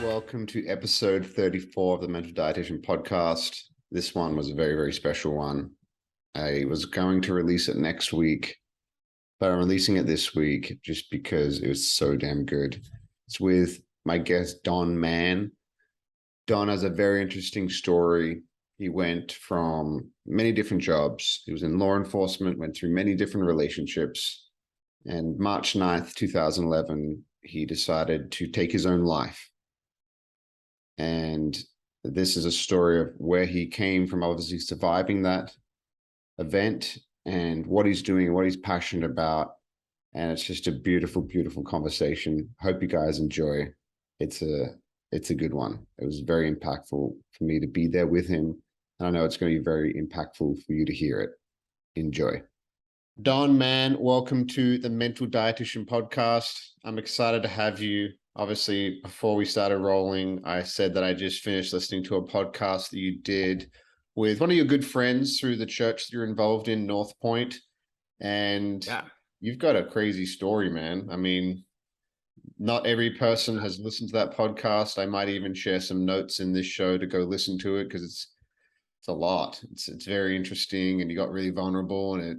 Welcome to episode 34 of the Mental Dietitian podcast. This one was a very, very special one. I was going to release it next week, but I'm releasing it this week just because it was so damn good. It's with my guest, Don Mann. Don has a very interesting story. He went from many different jobs. He was in law enforcement, went through many different relationships. And March 9th, 2011, he decided to take his own life. And this is a story of where he came from, obviously surviving that event and what he's doing, what he's passionate about. And it's just a beautiful, beautiful conversation. Hope you guys enjoy. It's a good one. It was very impactful for me to be there with him. And I know it's going to be very impactful for you to hear it. Enjoy. Don Mann, welcome to the Mental Dietitian podcast. I'm excited to have you. Obviously, before we started rolling, I said that I just finished listening to a podcast that you did with one of your good friends through the church that you're involved in, North Point. And You've got a crazy story, man. I mean, not every person has listened to that podcast. I might even share some notes in this show to go listen to it because it's a lot. It's very interesting, and you got really vulnerable, and it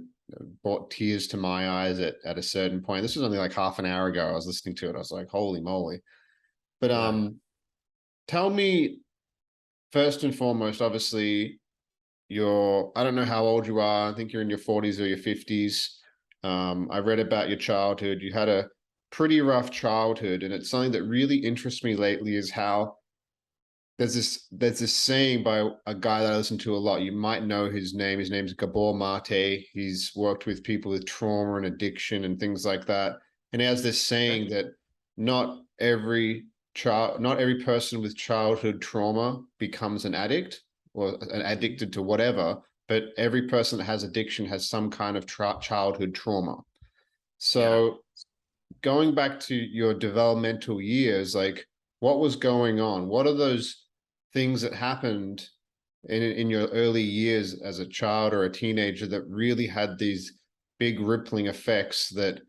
brought tears to my eyes at a certain point. This was only like half an hour ago. I was listening to it. I was like, holy moly. But tell me, first and foremost, obviously, I don't know how old you are. I think you're in your 40s or your 50s. I read about your childhood. You had a pretty rough childhood, and it's something that really interests me lately is how there's this saying by a guy that I listen to a lot. You might know his name. His name's Gabor Mate. He's worked with people with trauma and addiction and things like that. And he has this saying that not every person with childhood trauma becomes an addict or an addicted to whatever, but every person that has addiction has some kind of childhood trauma. So going back to your developmental years, like what was going on? What are those things that happened in your early years as a child or a teenager that really had these big rippling effects that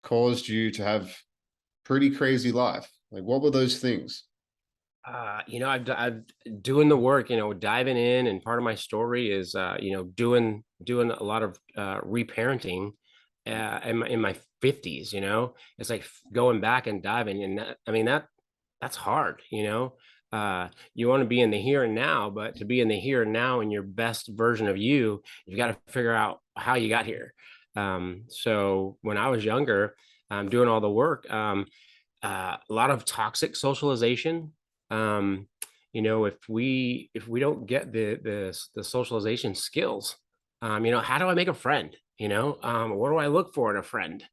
caused you to have pretty crazy life? Like, what were those things? I've doing the work, diving in, and part of my story is, doing a lot of reparenting in my 50s. It's like going back and diving, and that's hard. You want to be in the here and now, but to be in the here and now in your best version of you've got to figure out how you got here. So when I was younger, doing all the work, a lot of toxic socialization. If we don't get the socialization skills, how do I make a friend? What do I look for in a friend?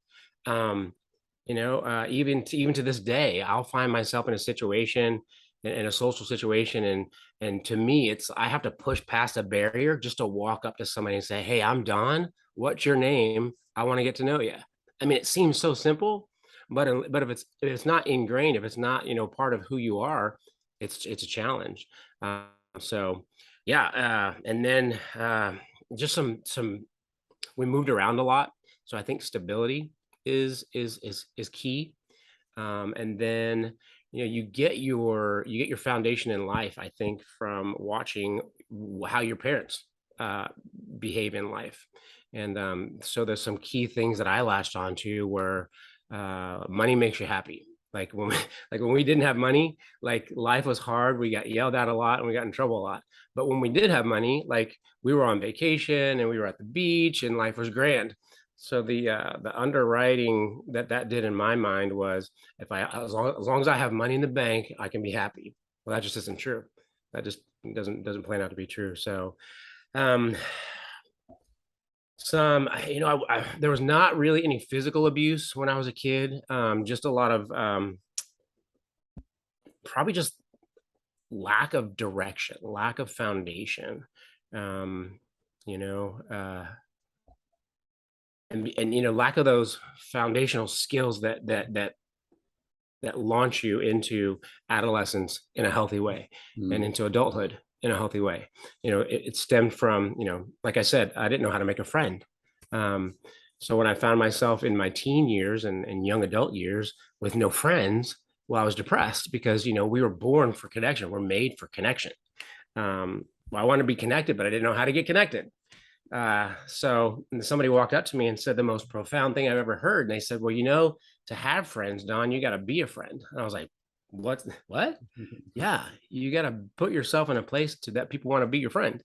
Even to this day, I'll find myself in a situation, in a social situation, and to me, I have to push past a barrier just to walk up to somebody and say, "Hey, I'm Don. What's your name? I want to get to know you." I mean, it seems so simple, but if it's not ingrained, if it's not part of who you are, it's a challenge. So yeah, and then just some we moved around a lot, so I think stability is key. And then you get your foundation in life, I think, from watching how your parents behave in life. And so there's some key things that I latched onto where money makes you happy. Like when we didn't have money, like life was hard. We got yelled at a lot and we got in trouble a lot. But when we did have money, like we were on vacation and we were at the beach and life was grand. So the underwriting that did in my mind was, as long as I have money in the bank, I can be happy. Well, that just isn't true. That just doesn't plan out to be true. So there was not really any physical abuse when I was a kid. Just a lot of probably just lack of direction, lack of foundation. um, you know, uh, and lack of those foundational skills that launch you into adolescence in a healthy way and into adulthood in a healthy way. It stemmed from, like I said, I didn't know how to make a friend. So when I found myself in my teen years and young adult years with no friends, Well, I was depressed because, we were born for connection. We're made for connection. Well, I wanted to be connected, but I didn't know how to get connected. So somebody walked up to me and said the most profound thing I've ever heard. And they said, well, to have friends, Don, you got to be a friend. And I was like, what? Yeah, you got to put yourself in a place that people want to be your friend.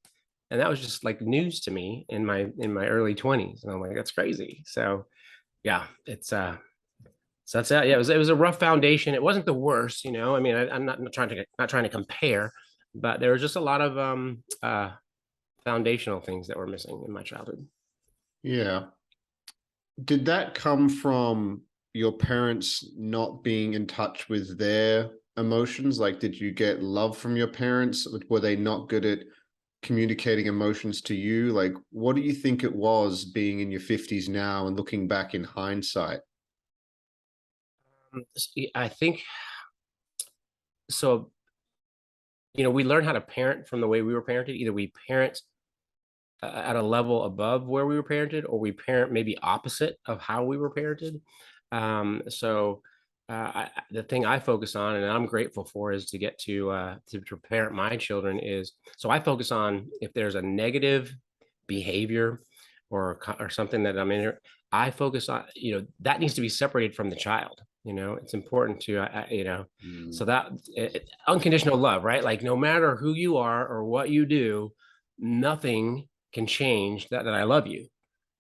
And that was just like news to me in my early 20s. And I'm like, that's crazy. So yeah, so that's it. Yeah, it was a rough foundation. It wasn't the worst, I mean, I'm not trying to compare, but there was just a lot of foundational things that were missing in my childhood. Yeah. Did that come from your parents not being in touch with their emotions? Like, did you get love from your parents? Were they not good at communicating emotions to you? Like, what do you think it was being in your 50s now and looking back in hindsight? I think so. We learn how to parent from the way we were parented. Either we parent at a level above where we were parented, or we parent maybe opposite of how we were parented. The thing I focus on, and I'm grateful for, is to get to parent my children. So I focus on if there's a negative behavior or something that I'm in here. I focus on, that needs to be separated from the child. It's important to Mm. so that unconditional love, right? Like no matter who you are or what you do, nothing can change that I love you,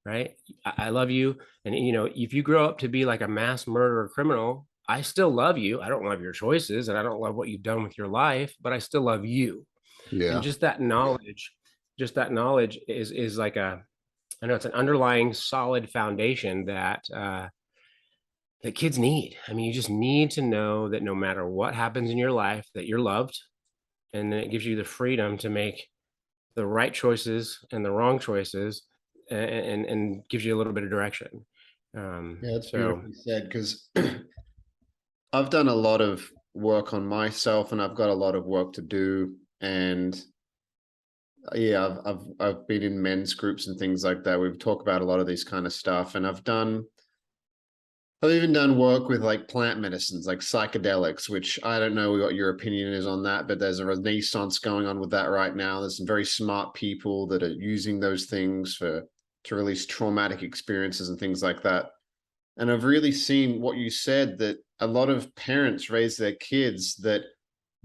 right? I love you. And, if you grow up to be like a mass murderer criminal, I still love you. I don't love your choices and I don't love what you've done with your life, but I still love you. And Yeah. just that knowledge is like I know it's an underlying solid foundation that kids need. I mean, you just need to know that no matter what happens in your life, that you're loved. And then it gives you the freedom to make the right choices and the wrong choices, and gives you a little bit of direction. Yeah, that's So beautifully said, because I've done a lot of work on myself and I've got a lot of work to do. And yeah, I've been in men's groups and things like that. We've talked about a lot of these kind of stuff, and I've even done work with like plant medicines, like psychedelics, which I don't know what your opinion is on that, but there's a renaissance going on with that right now. There's some very smart people that are using those things to release traumatic experiences and things like that. And I've really seen what you said, that a lot of parents raise their kids that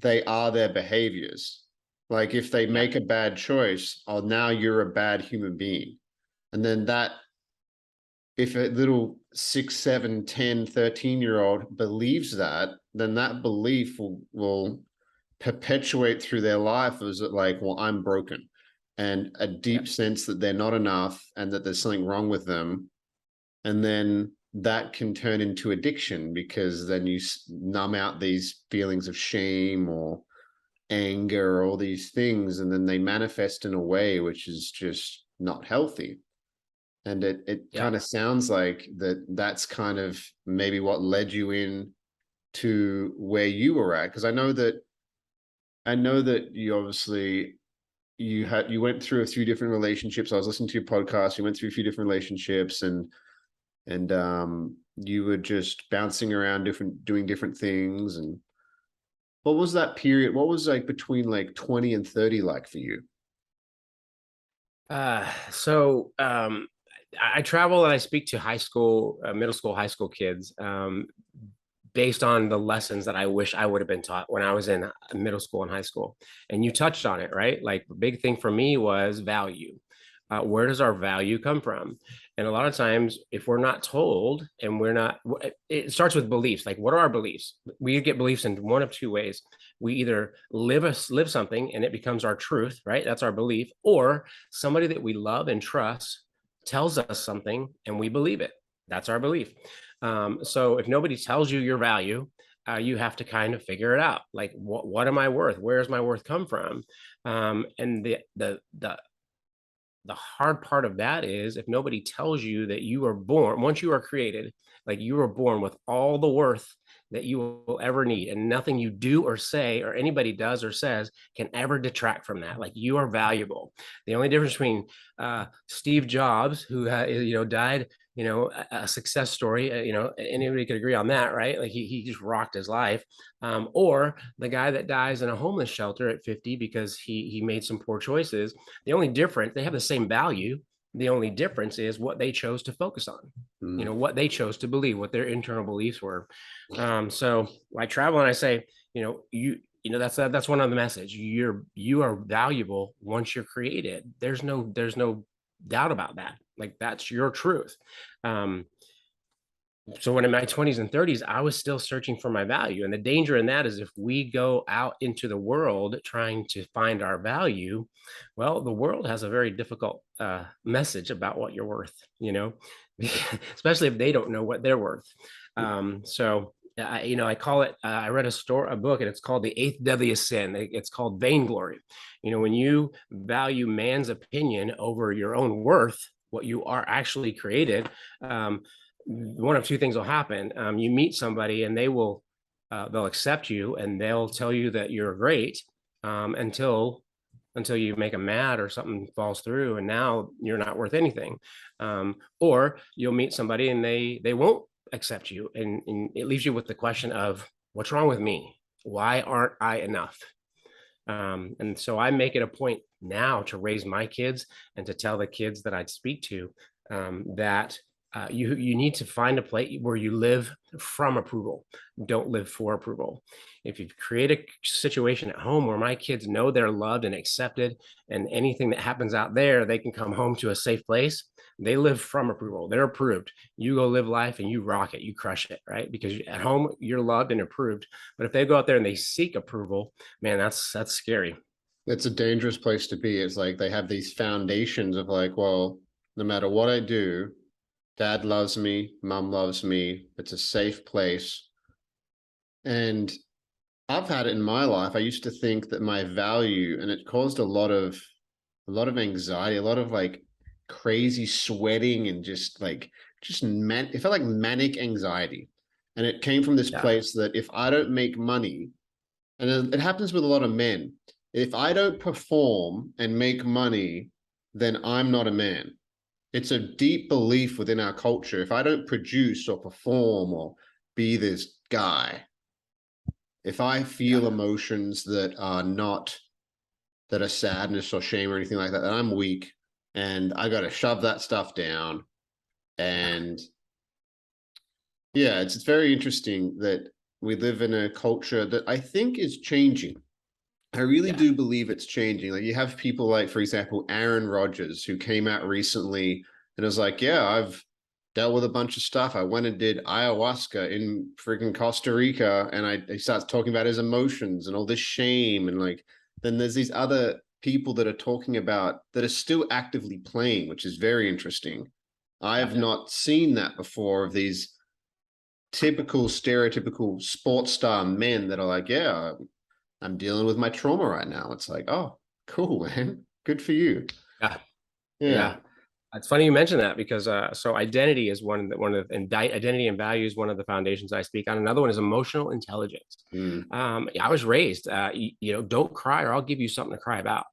they are their behaviors. Like if they yeah, make a bad choice, oh, now you're a bad human being. And then that, if a little 6, 7, 10, 13-year old believes that, then that belief will perpetuate through their life as like, well, I'm broken. And a yeah, deep sense that they're not enough and that there's something wrong with them. And then that can turn into addiction, because then you numb out these feelings of shame or anger or all these things, and then they manifest in a way which is just not healthy. And it yeah. kind of sounds like that's kind of maybe what led you in to where you were at, because I know that you obviously you went through a few different relationships. I was listening to your podcast, you went through a few different relationships, and you were just bouncing around doing different things. And what was that period, what was like between like 20 and 30 like for you? So I travel and I speak to high school, middle school, high school kids, based on the lessons that I wish I would have been taught when I was in middle school and high school. And you touched on it, right? Like the big thing for me was value. Where does our value come from? And a lot of times, if we're not told, and we're not, it starts with beliefs. Like, what are our beliefs? We get beliefs in one of two ways. We either live something and it becomes our truth, right? That's our belief, or somebody that we love and trust tells us something and we believe it. That's our belief. So if nobody tells you your value, you have to kind of figure it out. Like, what am I worth? Where does my worth come from? And the hard part of that is, if nobody tells you that you are born, once you are created, like you were born with all the worth that you will ever need, and nothing you do or say or anybody does or says can ever detract from that. Like, you are valuable. The only difference between Steve Jobs, who died a success story. Anybody could agree on that, right? Like he just rocked his life. Or the guy that dies in a homeless shelter at 50 because he made some poor choices. The only difference, they have the same value. The only difference is what they chose to focus on. What they chose to believe, what their internal beliefs were. So I travel and I say, that's one of the message. You are valuable once you're created. There's no doubt about that. Like that's your truth. Um, so when in my 20s and 30s, I was still searching for my value. And the danger in that is if we go out into the world trying to find our value, well, the world has a very difficult message about what you're worth, especially if they don't know what they're worth. So I call it, I read a book and it's called The Eighth Deadliest Sin. It's called vainglory. When you value man's opinion over your own worth, what you are actually created, one of two things will happen. You meet somebody and they'll accept you and they'll tell you that you're great until you make them mad or something falls through and now you're not worth anything. Or you'll meet somebody and they won't accept you and it leaves you with the question of what's wrong with me? Why aren't I enough? And so I make it a point now to raise my kids and to tell the kids that I'd speak to that you need to find a place where you live from approval. Don't live for approval. If you create a situation at home where my kids know they're loved and accepted, and anything that happens out there, they can come home to a safe place. They live from approval. They're approved. You go live life and you rock it. You crush it, right? Because at home you're loved and approved. But if they go out there and they seek approval, man, that's scary. It's a dangerous place to be. It's like they have these foundations of like, well, no matter what I do, dad loves me, mom loves me. It's a safe place. And I've had it in my life. I used to think that my value, and it caused a lot of anxiety, a lot of like crazy sweating and it felt like manic anxiety. And it came from this Yeah. place that if I don't make money, and it happens with a lot of men, if I don't perform and make money, then I'm not a man. It's a deep belief within our culture. If I don't produce or perform or be this guy, if I feel Yeah. emotions that are sadness or shame or anything like that, then I'm weak and I got to shove that stuff down. Yeah. And yeah, it's very interesting that we live in a culture that I think is changing. I really Yeah. do believe it's changing. Like you have people like, for example, Aaron Rodgers, who came out recently and was like, yeah, I've dealt with a bunch of stuff. I went and did ayahuasca in freaking Costa Rica. And he starts talking about his emotions and all this shame. And like, then there's these other people that are talking about that are still actively playing, which is very interesting. I have Yeah. not seen that before of these typical stereotypical sports star men that are like, yeah, I'm dealing with my trauma right now. It's like, oh, cool, man. Good for you. Yeah. Yeah. Yeah. It's funny you mentioned that because so identity is and identity and value is one of the foundations I speak on. Another one is emotional intelligence. Mm. I was raised, don't cry or I'll give you something to cry about.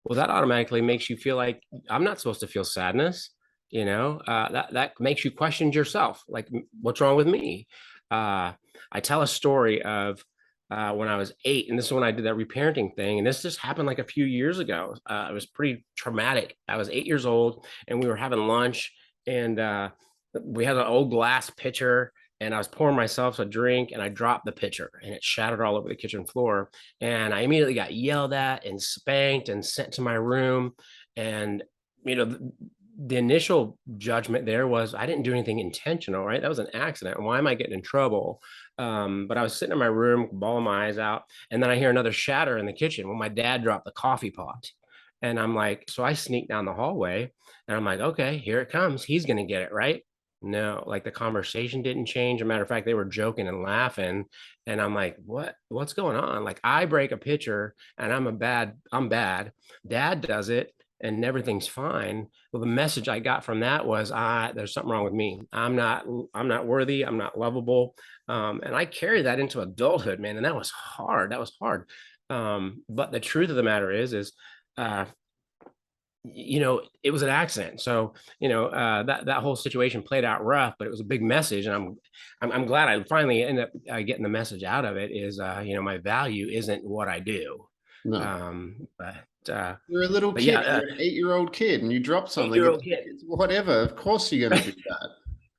Well, that automatically makes you feel like I'm not supposed to feel sadness. That makes you question yourself. Like, what's wrong with me? I tell a story of when I was 8, and this is when I did that reparenting thing. And this just happened like a few years ago. It was pretty traumatic. I was 8 years old, and we were having lunch, and we had an old glass pitcher, and I was pouring myself a drink, and I dropped the pitcher, and it shattered all over the kitchen floor. And I immediately got yelled at and spanked and sent to my room. And the initial judgment there was I didn't do anything intentional, right? That was an accident. Why am I getting in trouble? But I was sitting in my room, bawling my eyes out, and then I hear another shatter in the kitchen. Well, my dad dropped the coffee pot. And I'm like, so I sneak down the hallway and I'm like, okay, here it comes. He's going to get it, right? No, like the conversation didn't change. As a matter of fact, they were joking and laughing. And I'm like, what's going on? Like I break a pitcher and I'm bad. Dad does it and everything's fine. Well, the message I got from that was, there's something wrong with me. I'm not worthy. I'm not lovable. And I carried that into adulthood, man. And that was hard. That was hard. But the truth of the matter is uh, it was an accident. So, that whole situation played out rough, but it was a big message. And I'm glad I finally ended up getting the message out of it is, my value isn't what I do. No. Um, but, uh, You're a little but yeah, kid. You're an 8-year-old kid, and you drop something. 8-year-old kid, It's whatever. Of course, you're going to do that.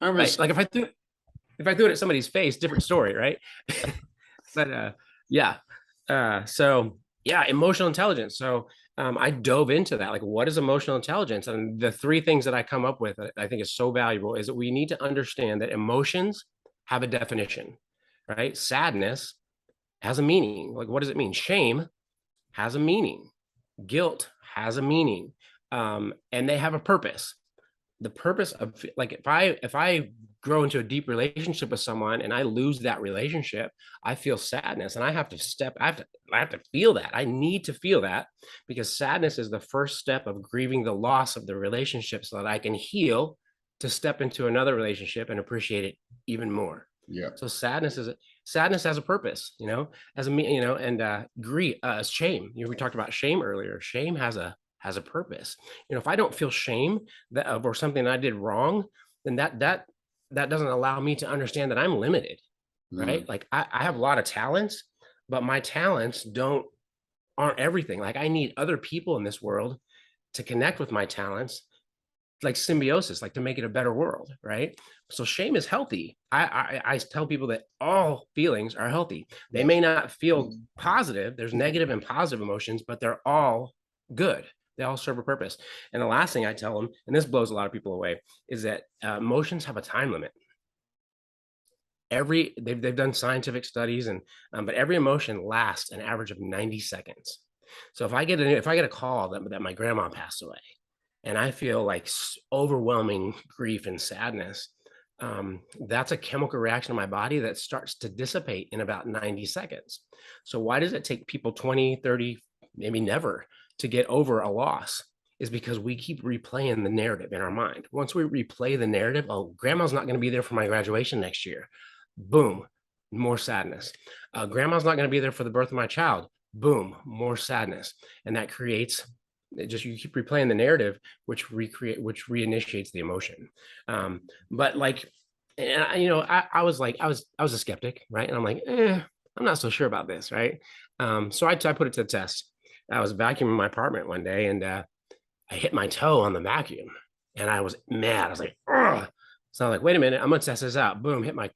I right? was. Like if I threw it at somebody's face, different story, right? But yeah. So yeah, emotional intelligence. So I dove into that. Like, what is emotional intelligence? And the three things that I come up with, I think is so valuable, is that we need to understand that emotions have a definition, right? Sadness has a meaning. Like, what does it mean? Shame has a meaning. Guilt has a meaning, and they have a purpose. The purpose of, like, if I grow into a deep relationship with someone and I lose that relationship, I feel sadness, and I have to feel that. I need to feel that, because sadness is the first step of grieving the loss of the relationship so that I can heal to step into another relationship and appreciate it even more. Yeah. So sadness has a purpose, as a and grief, shame. We talked about shame earlier. Shame has a purpose. If I don't feel shame that or something I did wrong, then that doesn't allow me to understand that I'm limited, Mm. right? Like I have a lot of talents, but my talents aren't everything. Like I need other people in this world to connect with my talents, like symbiosis, like to make it a better world, right? So shame is healthy. I tell people that all feelings are healthy. They Yes. may not feel positive. There's negative and positive emotions, but they're all good. They all serve a purpose. And the last thing I tell them, and this blows a lot of people away, is that emotions have a time limit. They've done scientific studies, and but every emotion lasts an average of 90 seconds. So if I get a call that my grandma passed away, and I feel like overwhelming grief and sadness, that's a chemical reaction in my body that starts to dissipate in about 90 seconds. So why does it take people 20, 30, maybe never to get over a loss? Is because we keep replaying the narrative in our mind. Once we replay the narrative, oh, grandma's not going to be there for my graduation next year. Boom, more sadness. Grandma's not going to be there for the birth of my child. Boom, more sadness. And that creates, you keep replaying the narrative, which reinitiates the emotion. But like, and I was like, I was a skeptic, right? And I'm like, I'm not so sure about this, right? So I put it to the test. I was vacuuming my apartment one day, and I hit my toe on the vacuum, and I was mad. I was like, ugh. So I'm like, wait a minute, I'm gonna test this out. Boom, hit my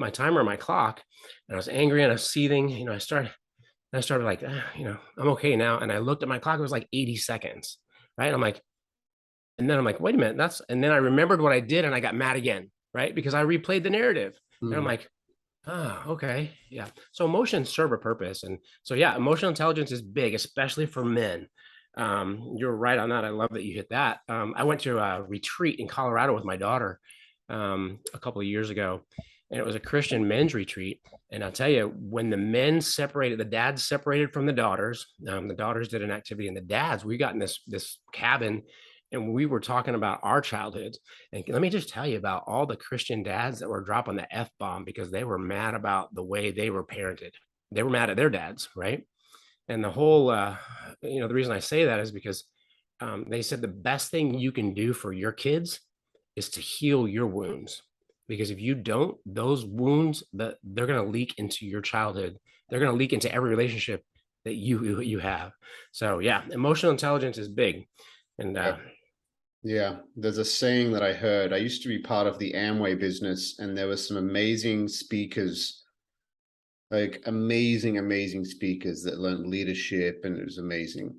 timer on my clock, and I was angry and I was seething. I started like, I'm okay now. And I looked at my clock, it was like 80 seconds. Right. And then I'm like, wait a minute, and then I remembered what I did and I got mad again, right? Because I replayed the narrative. And I'm Mm. like, okay. Yeah. So emotions serve a purpose. And so, yeah, emotional intelligence is big, especially for men. You're right on that. I love that you hit that. I went to a retreat in Colorado with my daughter a couple of years ago, and it was a Christian men's retreat. And I'll tell you, when the dads separated from the daughters did an activity, and the dads, we got in this cabin, and we were talking about our childhoods. And let me just tell you about all the Christian dads that were dropping the F bomb because they were mad about the way they were parented. They were mad at their dads, right? And the reason I say that is because they said the best thing you can do for your kids is to heal your wounds. Because if you don't, those wounds that they're going to leak into your childhood, they're going to leak into every relationship that you have. So yeah, emotional intelligence is big, and Yeah. Yeah. There's a saying that I heard. I used to be part of the Amway business, and there were some amazing speakers, like amazing speakers that learned leadership, and it was amazing.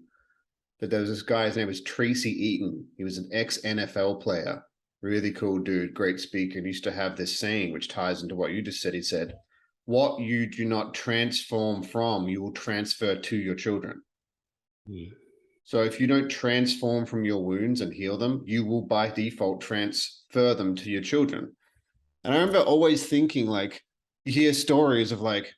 But there was this guy, his name was Tracy Eaton. He was an ex-NFL player. Really cool dude, great speaker. And used to have this saying, which ties into what you just said. He said, what you do not transform from, you will transfer to your children. mm, So if you don't transform from your wounds and heal them, you will by default transfer them to your children. And I remember always thinking, like, you hear stories of like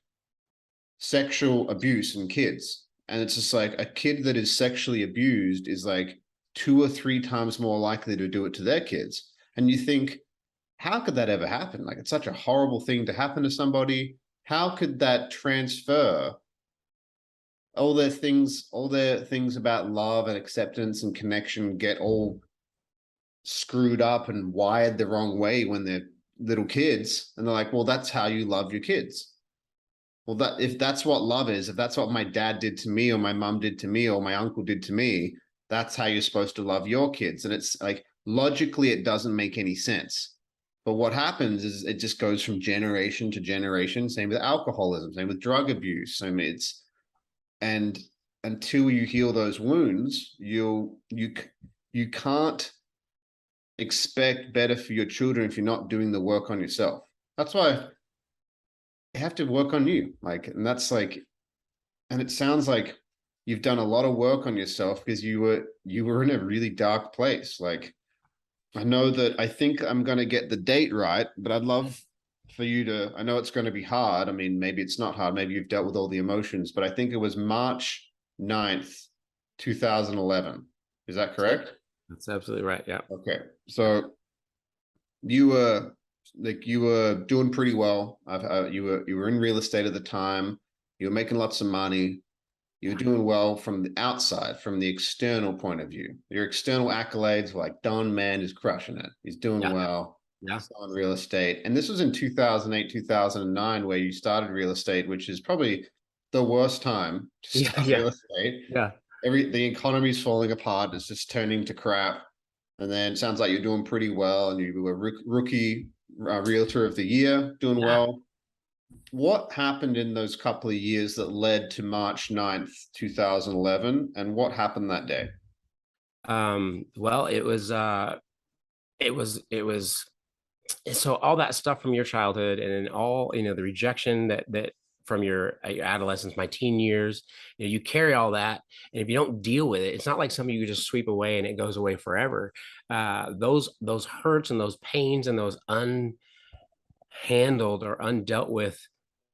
sexual abuse in kids. And it's just like a kid that is sexually abused is like 2 or 3 times more likely to do it to their kids. And you think, how could that ever happen? Like, it's such a horrible thing to happen to somebody. How could that transfer all their things about love and acceptance and connection get all screwed up and wired the wrong way when they're little kids. And they're like, well, that's how you love your kids. Well, that if that's what love is, if that's what my dad did to me or my mom did to me or my uncle did to me, that's how you're supposed to love your kids. And it's like logically, it doesn't make any sense. But what happens is it just goes from generation to generation. Same with alcoholism, same with drug abuse. Same it's and until you heal those wounds, you can't expect better for your children if you're not doing the work on yourself. That's why you have to work on you. Like, and that's like, and it sounds like you've done a lot of work on yourself because you were in a really dark place. Like, I know that I think I'm gonna get the date right, but I'd love for you to, I know it's going to be hard. I mean, maybe it's not hard. Maybe you've dealt with all the emotions, but I think it was March 9th, 2011. Is that correct? That's absolutely right. Yeah. Okay. So you were doing pretty well. You were in real estate at the time. You were making lots of money. You were doing well from the outside, from the external point of view. Your external accolades were like Don Mann is crushing it. He's doing Yeah. well. Yeah. Selling real estate. And this was in 2008, 2009, where you started real estate, which is probably the worst time to Yeah. start Yeah. real estate. Yeah. The economy's falling apart. It's just turning to crap. And then it sounds like you're doing pretty well, and you were rookie realtor of the year, doing Yeah. well. What happened in those couple of years that led to March 9th, 2011, and what happened that day? Well, it was so all that stuff from your childhood and then all, the rejection that from your adolescence, my teen years, you carry all that. And if you don't deal with it, it's not like something you just sweep away and it goes away forever. Those hurts and those pains and those handled or undealt with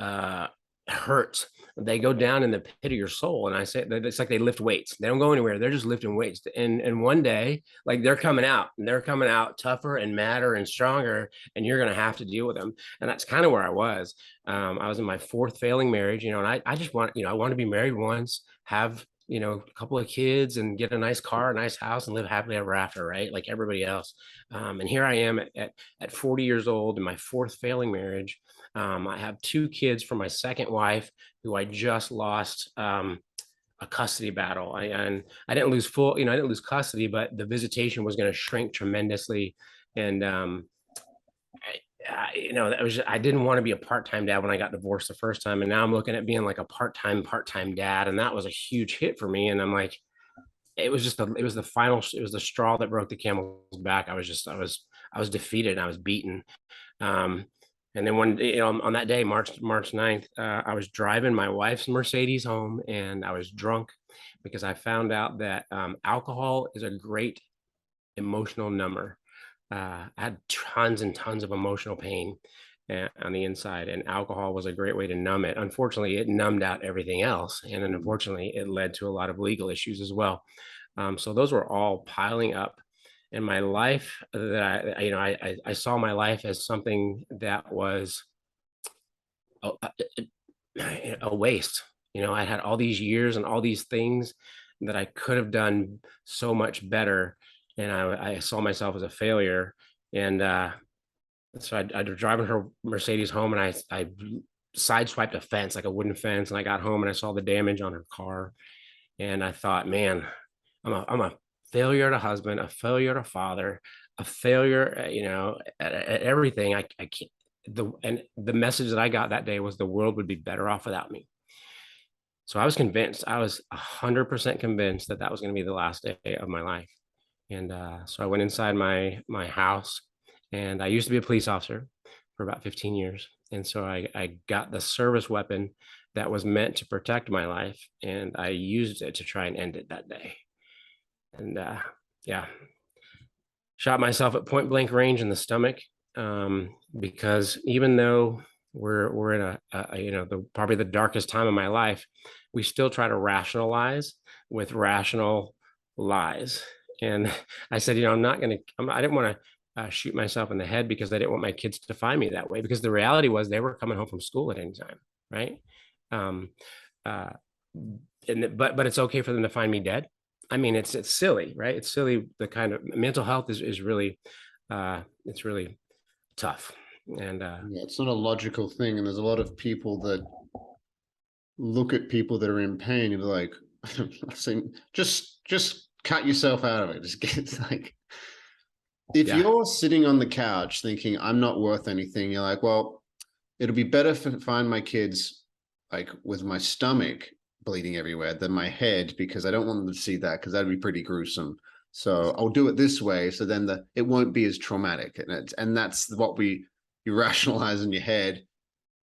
uh, hurts, they go down in the pit of your soul. And I say that it's like they lift weights. They don't go anywhere. They're just lifting weights. And one day, like they're coming out and they're coming out tougher and madder and stronger, and you're going to have to deal with them. And that's kind of where I was. I was in my fourth failing marriage, and I just want, I want to be married once, have, a couple of kids and get a nice car, a nice house, and live happily ever after, right? Like everybody else. And here I am at 40 years old in my fourth failing marriage. I have two kids from my second wife who I just lost a custody battle. And I didn't lose full, I didn't lose custody, but the visitation was going to shrink tremendously. And, that was I didn't want to be a part-time dad when I got divorced the first time. And now I'm looking at being like a part-time dad. And that was a huge hit for me. And I'm like, it was the straw that broke the camel's back. I was defeated and I was beaten. Um, and then on that day, March 9th, I was driving my wife's Mercedes home and I was drunk because I found out that alcohol is a great emotional number. I had tons and tons of emotional pain on the inside, and alcohol was a great way to numb it. Unfortunately, it numbed out everything else, and then unfortunately, it led to a lot of legal issues as well. So those were all piling up in my life. That I saw my life as something that was a, a waste. I had all these years and all these things that I could have done so much better, and I saw myself as a failure. And so I was driving her Mercedes home, and I sideswiped a fence, like a wooden fence, and I got home and I saw the damage on her car, and I thought, man, I'm a failure to husband, a failure to father, a failure, at everything. I can't. The message that I got that day was the world would be better off without me. So I was convinced. I was 100% convinced that that was going to be the last day of my life. And so I went inside my house, and I used to be a police officer for about 15 years. And so I got the service weapon that was meant to protect my life, and I used it to try and end it that day. And yeah, shot myself at point blank range in the stomach, because even though we're in probably the darkest time of my life, we still try to rationalize with rational lies. And I said, I didn't want to shoot myself in the head because I didn't want my kids to find me that way, because the reality was they were coming home from school at any time, right? Um, uh, but it's okay for them to find me dead. I mean, it's silly, right? It's silly. The kind of mental health is really, it's really tough. And Yeah, it's not a logical thing. And there's a lot of people that look at people that are in pain and be like, saying, just cut yourself out of it. Just get like, if yeah, you're sitting on the couch thinking I'm not worth anything, you're like, well, it'll be better to find my kids like with my stomach bleeding everywhere than my head, because I don't want them to see that, because that'd be pretty gruesome. So I'll do it this way, so then it won't be as traumatic, and that's what you rationalize in your head.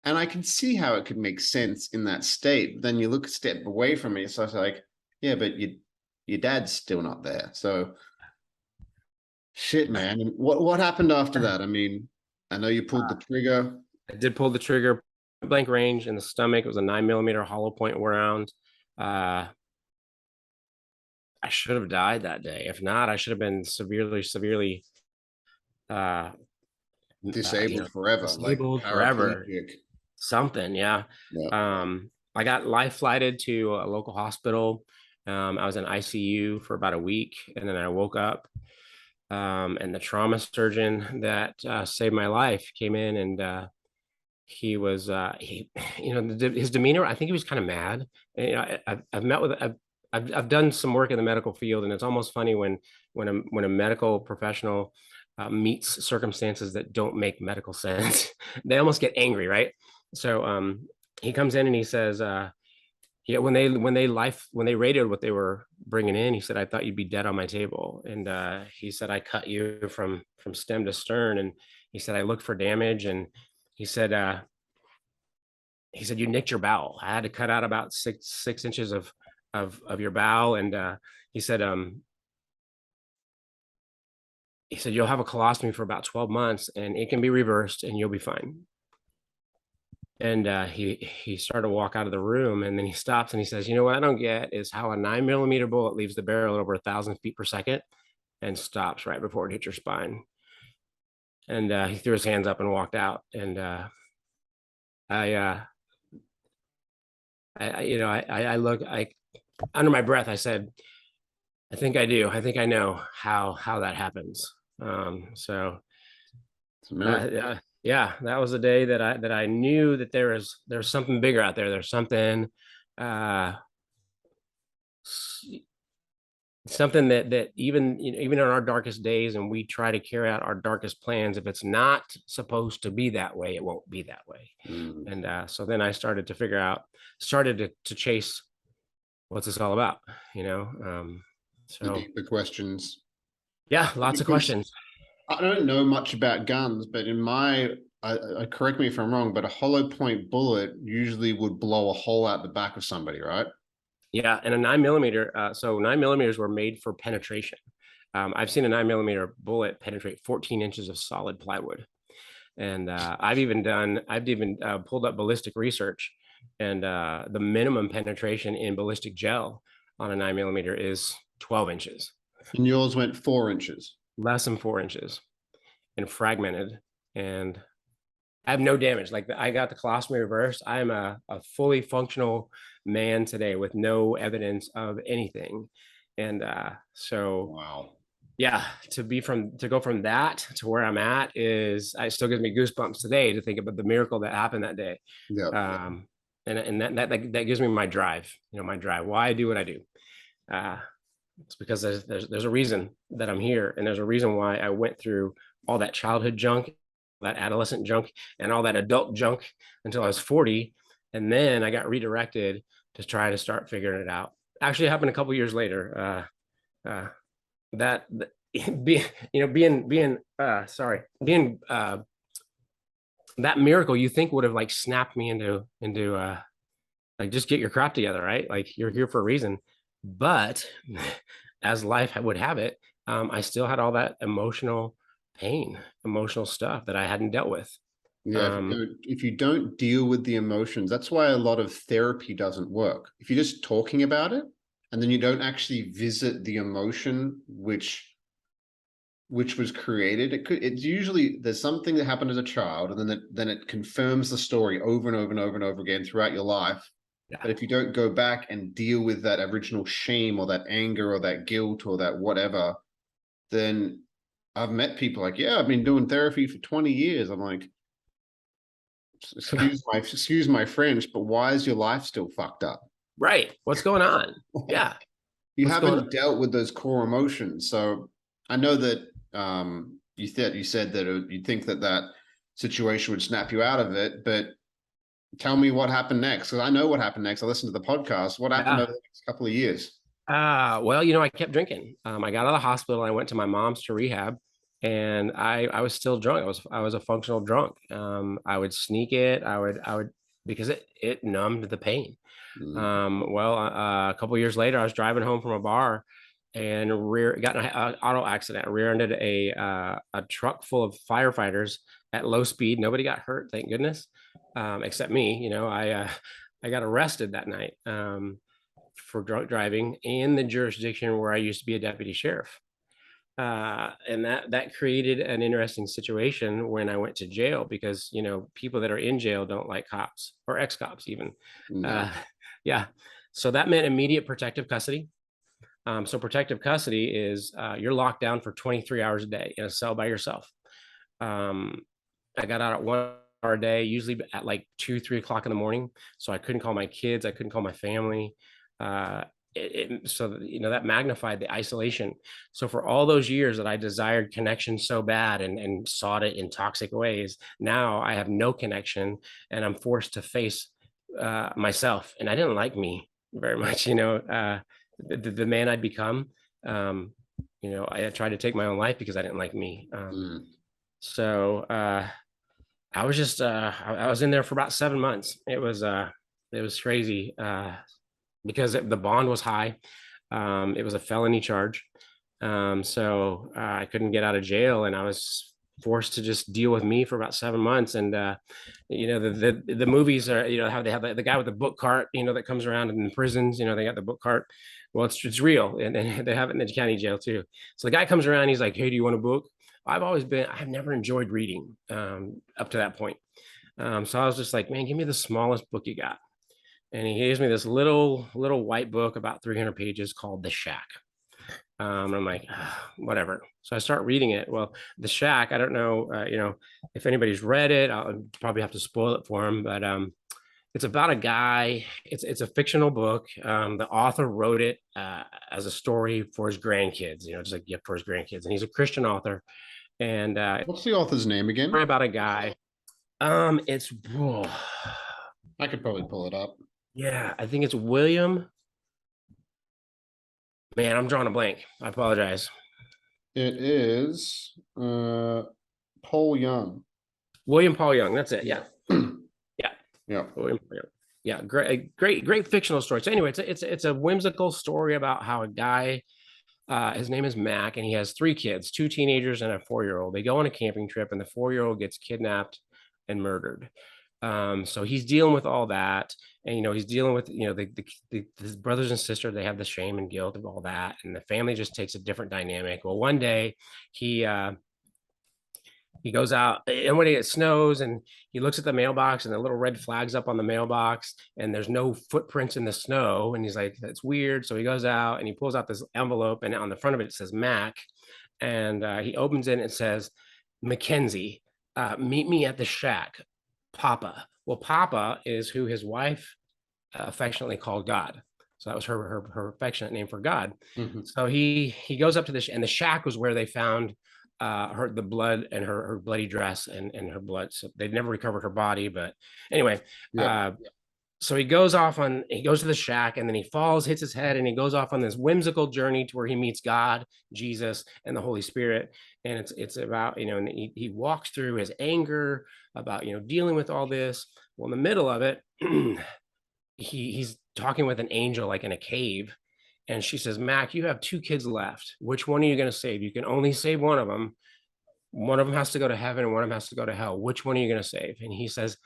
And I can see how it could make sense in that state. But then you look a step away from it, so it's like, yeah, but your dad's still not there. So shit, man. And what happened after that? I mean, I know you pulled the trigger. I did pull the trigger, blank range in the stomach. It was a 9 mm hollow point round. Uh, I should have died that day. If not, I should have been severely, uh, Disabled forever, like disabled forever. paraplegic. Something, yeah. Yeah. I got life flighted to a local hospital. I was in ICU for about a week, and then I woke up. And the trauma surgeon that saved my life came in, and he was his demeanor. I think he was kind of mad. And, I've met with I've done some work in the medical field, and it's almost funny when a medical professional meets circumstances that don't make medical sense. They almost get angry, right? So he comes in and he says, yeah, when they rated what they were bringing in, he said, I thought you'd be dead on my table. And he said, I cut you from stem to stern. And he said, I looked for damage. And he said, you nicked your bowel. I had to cut out about six inches of your bowel. And he said, you'll have a colostomy for about 12 months and it can be reversed and you'll be fine. And he started to walk out of the room, and then he stops and he says, you know what I don't get is how a 9 mm bullet leaves the barrel at over 1,000 feet per second and stops right before it hits your spine. And he threw his hands up and walked out. And I look, under my breath, I said, I think I do. I think I know how that happens. So yeah, that was the day that I knew that there's something bigger out there. There's something something that even even in our darkest days, and we try to carry out our darkest plans, if it's not supposed to be that way, it won't be that way. And so then I started to figure out, to chase, what's this all about, so the questions. yeah, lots of questions. I don't know much about guns, but I correct me if I'm wrong, but a hollow point bullet usually would blow a hole out the back of somebody, right? Yeah, and a 9 mm. So 9 mm were made for penetration. I've seen a 9 mm bullet penetrate 14 inches of solid plywood, and I've even pulled up ballistic research, and the minimum penetration in ballistic gel on a 9 mm is 12 inches. And yours went 4 inches. Less than 4 inches, and fragmented, and I have no damage. Like, I got the colostomy reversed. I am a fully functional man today with no evidence of anything. And so, wow, yeah, to go from that to where I'm at it still gives me goosebumps today to think about the miracle that happened that day. Yeah. And that gives me my drive. My drive. Why I do what I do. It's because there's a reason that I'm here, and there's a reason why I went through all that childhood junk, that adolescent junk, and all that adult junk until I was 40, and then I got redirected to try to start figuring it out. Actually, it happened a couple years later. That miracle you think would have like snapped me into like, just get your crap together, right? Like, you're here for a reason. But as life would have it, I still had all that emotional pain, emotional stuff that I hadn't dealt with. Yeah, if you don't deal with the emotions, that's why a lot of therapy doesn't work. If you're just talking about it and then you don't actually visit the emotion which was created, it's usually there's something that happened as a child, and then it confirms the story over and over and over and over again throughout your life. Yeah. But if you don't go back and deal with that original shame or that anger or that guilt or that whatever, then I've met people like, yeah, I've been doing therapy for 20 years. I'm like, excuse my French, but why is your life still fucked up? Right. What's going on? Yeah. You What's going on? haven't dealt with those core emotions. So I know that you said that you think that that situation would snap you out of it, but tell me what happened next, because I know what happened next. I listened to the podcast. What happened Yeah. over the next couple of years? Well, I kept drinking. I got out of the hospital. I went to my mom's to rehab, and I was still drunk. I was a functional drunk. I would sneak it. I would because it numbed the pain. Mm. A couple of years later, I was driving home from a bar and got in an auto accident. Rear-ended a truck full of firefighters at low speed. Nobody got hurt, thank goodness, except me. I got arrested that night. For drunk driving in the jurisdiction where I used to be a deputy sheriff. And that created an interesting situation when I went to jail because people that are in jail don't like cops or ex-cops even. No. Uh, yeah, so that meant immediate protective custody. So protective custody is you're locked down for 23 hours a day in a cell by yourself. Um, I got out at 1 hour a day, usually at like 2, 3 o'clock in the morning. So I couldn't call my kids, I couldn't call my family. Uh, so that magnified the isolation. So for all those years that I desired connection so bad and sought it in toxic ways, now I have no connection and I'm forced to face myself. And I didn't like me very much, the man I'd become. I tried to take my own life because I didn't like me. Mm. So I was just I was in there for about 7 months. It was crazy because the bond was high. It was a felony charge. So I couldn't get out of jail, and I was forced to just deal with me for about 7 months. And the movies are how they have the guy with the book cart that comes around in the prisons. They got the book cart. Well, it's real, and they have it in the county jail too. So the guy comes around, he's like, "Hey, do you want a book?" I've never enjoyed reading up to that point. So I was just like, man, give me the smallest book you got. And he gives me this little white book about 300 pages called The Shack. I'm like, whatever. So I start reading it. Well, The Shack, I don't know, if anybody's read it, I'll probably have to spoil it for him, but it's about a guy. It's a fictional book. The author wrote it as a story for his grandkids, just like a gift for his grandkids. And he's a Christian author. And What's the author's name again? about a guy. It's I could probably pull it up. yeah, I think it's William. Man, I'm drawing a blank. I apologize. It is Paul Young. William Paul Young. That's it. Yeah. Yeah. Yeah. Yeah. William Paul Young. Yeah. Great fictional story. So anyway, it's a whimsical story about how a guy, his name is Mac, and he has 3 kids, 2 teenagers and a 4-year-old. They go on a camping trip, and the 4-year-old gets kidnapped and murdered. So he's dealing with all that, and he's dealing with his brothers and sisters. They have the shame and guilt of all that, and the family just takes a different dynamic. Well, one day he goes out, and when it snows, and he looks at the mailbox, and the little red flags up on the mailbox, and there's no footprints in the snow, and he's like, that's weird. So he goes out and he pulls out this envelope, and on the front of it says Mac, and he opens it and it says, Mackenzie, meet me at the shack, Papa. Well, Papa is who his wife affectionately called God. So that was her affectionate name for God. Mm-hmm. So he goes up to this, and the shack was where they found the blood and her bloody dress and her blood. So they'd never recovered her body, but anyway. Yeah. So he goes to the shack, and then he falls, hits his head, and he goes off on this whimsical journey to where he meets God, Jesus, and the Holy Spirit. And it's about, and he walks through his anger about, dealing with all this. Well, in the middle of it, he's talking with an angel, like in a cave. And she says, Mac, you have 2 kids left. Which one are you going to save? You can only save one of them. One of them has to go to heaven and one of them has to go to hell. Which one are you going to save? And he says,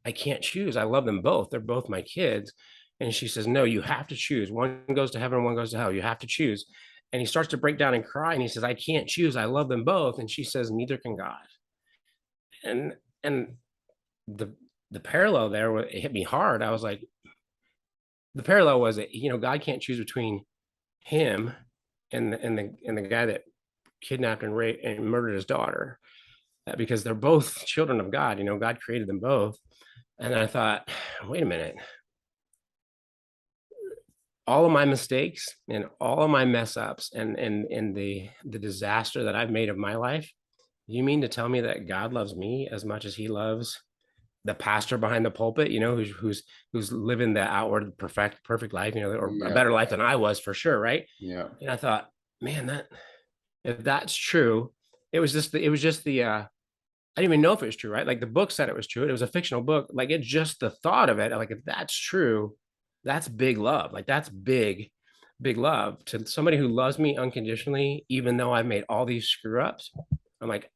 I can't choose. I love them both. They're both my kids. And she says, no, you have to choose. One goes to heaven, one goes to hell. You have to choose. And he starts to break down and cry. And he says, I can't choose. I love them both. And she says, neither can God. And the parallel there, it hit me hard. I was like, the parallel was that, God can't choose between him and the guy that kidnapped and raped and murdered his daughter, because they're both children of God. God created them both. And I thought, wait a minute, all of my mistakes and all of my mess ups and the disaster that I've made of my life, you mean to tell me that God loves me as much as he loves the pastor behind the pulpit, who's living the outward perfect life, or a Yeah. better life than I was, for sure, right? Yeah. And I thought, man, that if that's true, it was just the I didn't even know if it was true, right? Like, the book said it was true. It was a fictional book. Like, it's just the thought of it. Like, if that's true, that's big love. Like, that's big, big love to somebody who loves me unconditionally, even though I've made all these screw ups. I'm like,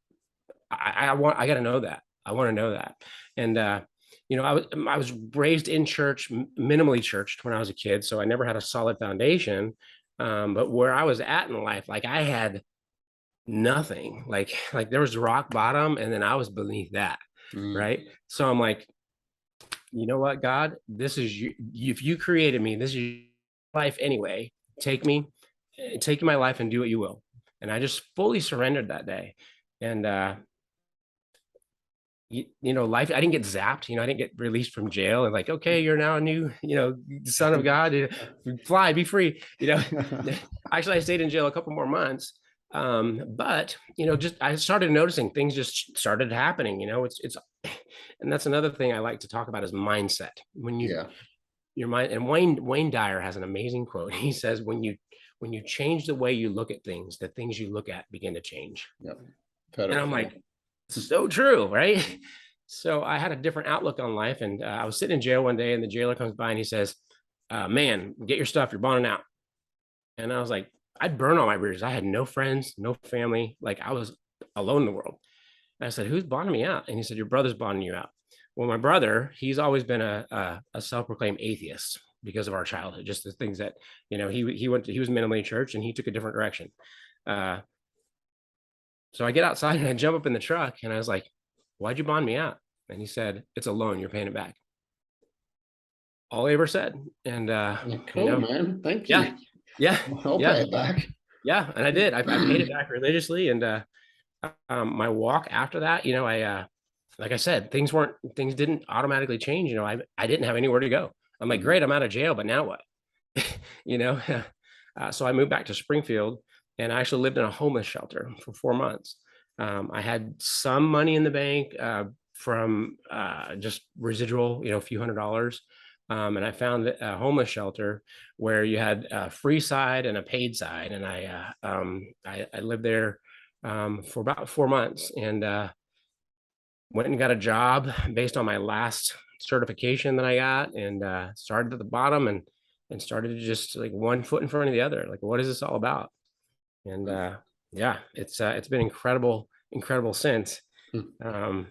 I got to know that. I want to know that. And, I was raised in church, minimally churched when I was a kid. So I never had a solid foundation. But where I was at in life, like, I had nothing, like there was rock bottom, and then I was beneath that. Mm. Right. So I'm like, you know what, God, this is you. If you created me, this is your life anyway. Take me, take my life and do what you will. And I just fully surrendered that day. And life, I didn't get zapped. I didn't get released from jail and like, okay, you're now a new, son of God. Fly, be free. Actually, I stayed in jail a couple more months. But just I started noticing things just started happening. It's and that's another thing I like to talk about is mindset. When Yeah. your mind, and Wayne Dyer has an amazing quote. He says, when you change the way you look at things, the things you look at begin to change. Yep. And I'm Perfect. like, so true, right? So I had a different outlook on life, and I was sitting in jail one day, and the jailer comes by and he says, "Man, get your stuff. You're bonding out." And I was like, I'd burn all my bridges. I had no friends, no family. Like, I was alone in the world. And I said, "Who's bonding me out?" And he said, "Your brother's bonding you out." Well, my brother, he's always been a self-proclaimed atheist because of our childhood, just the things that he was minimally church, and he took a different direction. Uh, So I get outside and I jump up in the truck, and I was like, "Why'd you bond me out?" And he said, "It's a loan. You're paying it back." All he ever said. And, Cool, man. Thank yeah, you. yeah, I'll yeah, pay it back. yeah. And I did. I paid it back religiously. And my walk after that, like I said, things didn't automatically change. I didn't have anywhere to go. I'm like, great, I'm out of jail, but now what? you know, so I moved back to Springfield, and I actually lived in a homeless shelter for 4 months. I had some money in the bank from just residual, a few $100s. And I found a homeless shelter where you had a free side and a paid side. And I lived there for about 4 months, and went and got a job based on my last certification that I got, and started at the bottom, and started to just like one foot in front of the other. Like, what is this all about? And yeah, it's been incredible since. Um,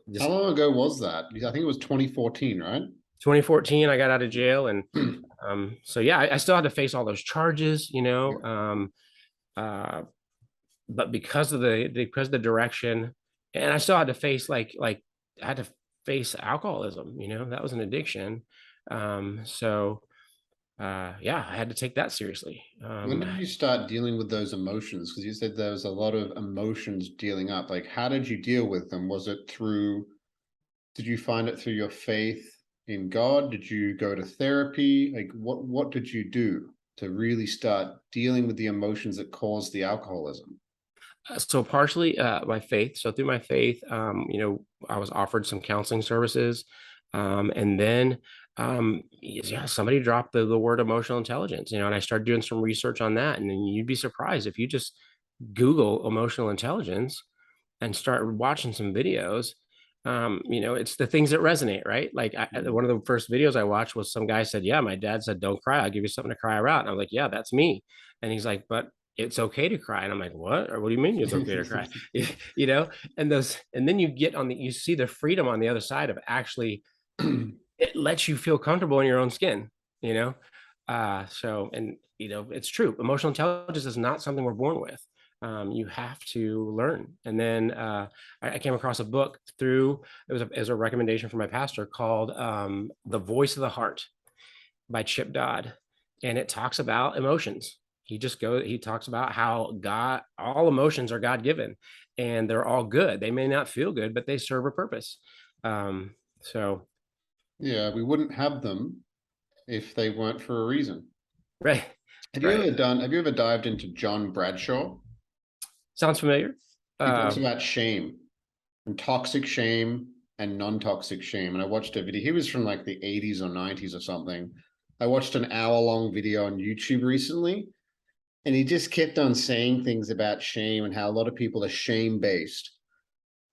How just long ago was that? Because I think it was 2014, right? 2014, I got out of jail, and so yeah, I still had to face all those charges, Yeah. uh, but because of the direction, and I still had to face like I had to face alcoholism. That was an addiction. So yeah, I had to take that seriously. When did you start dealing with those emotions? Because you said there was a lot of emotions dealing up. Like, how did you deal with them? Did you find it through your faith in God? Did you go to therapy? Like, what did you do to really start dealing with the emotions that caused the alcoholism? So partially my faith. So through my faith, I was offered some counseling services, and then yeah, somebody dropped the word emotional intelligence, and I started doing some research on that. And then you'd be surprised if you just Google emotional intelligence and start watching some videos. It's the things that resonate, right? Like, one of the first videos I watched was some guy said, "Yeah, my dad said, don't cry. I'll give you something to cry about." And I'm like, "Yeah, that's me." And he's like, "But it's okay to cry." And I'm like, "What? Or what do you mean it's okay to cry?" you know, and then you see the freedom on the other side of actually, it lets you feel comfortable in your own skin, you know? So, and it's true. Emotional intelligence is not something we're born with. You have to learn. And then I came across a book it was a recommendation from my pastor called The Voice of the Heart. by Chip Dodd, and it talks about emotions. He talks about how God, all emotions are God given, and they're all good. They may not feel good, but they serve a purpose. So Yeah, we wouldn't have them if they weren't for a reason. right, right. Have you ever dived into John Bradshaw? Sounds familiar. He talks Uh, about shame and toxic shame and non-toxic shame. And I watched a video. He was from like the 80s or 90s or something. I watched an hour-long video on YouTube recently, and he just kept on saying things about shame and how a lot of people are shame-based.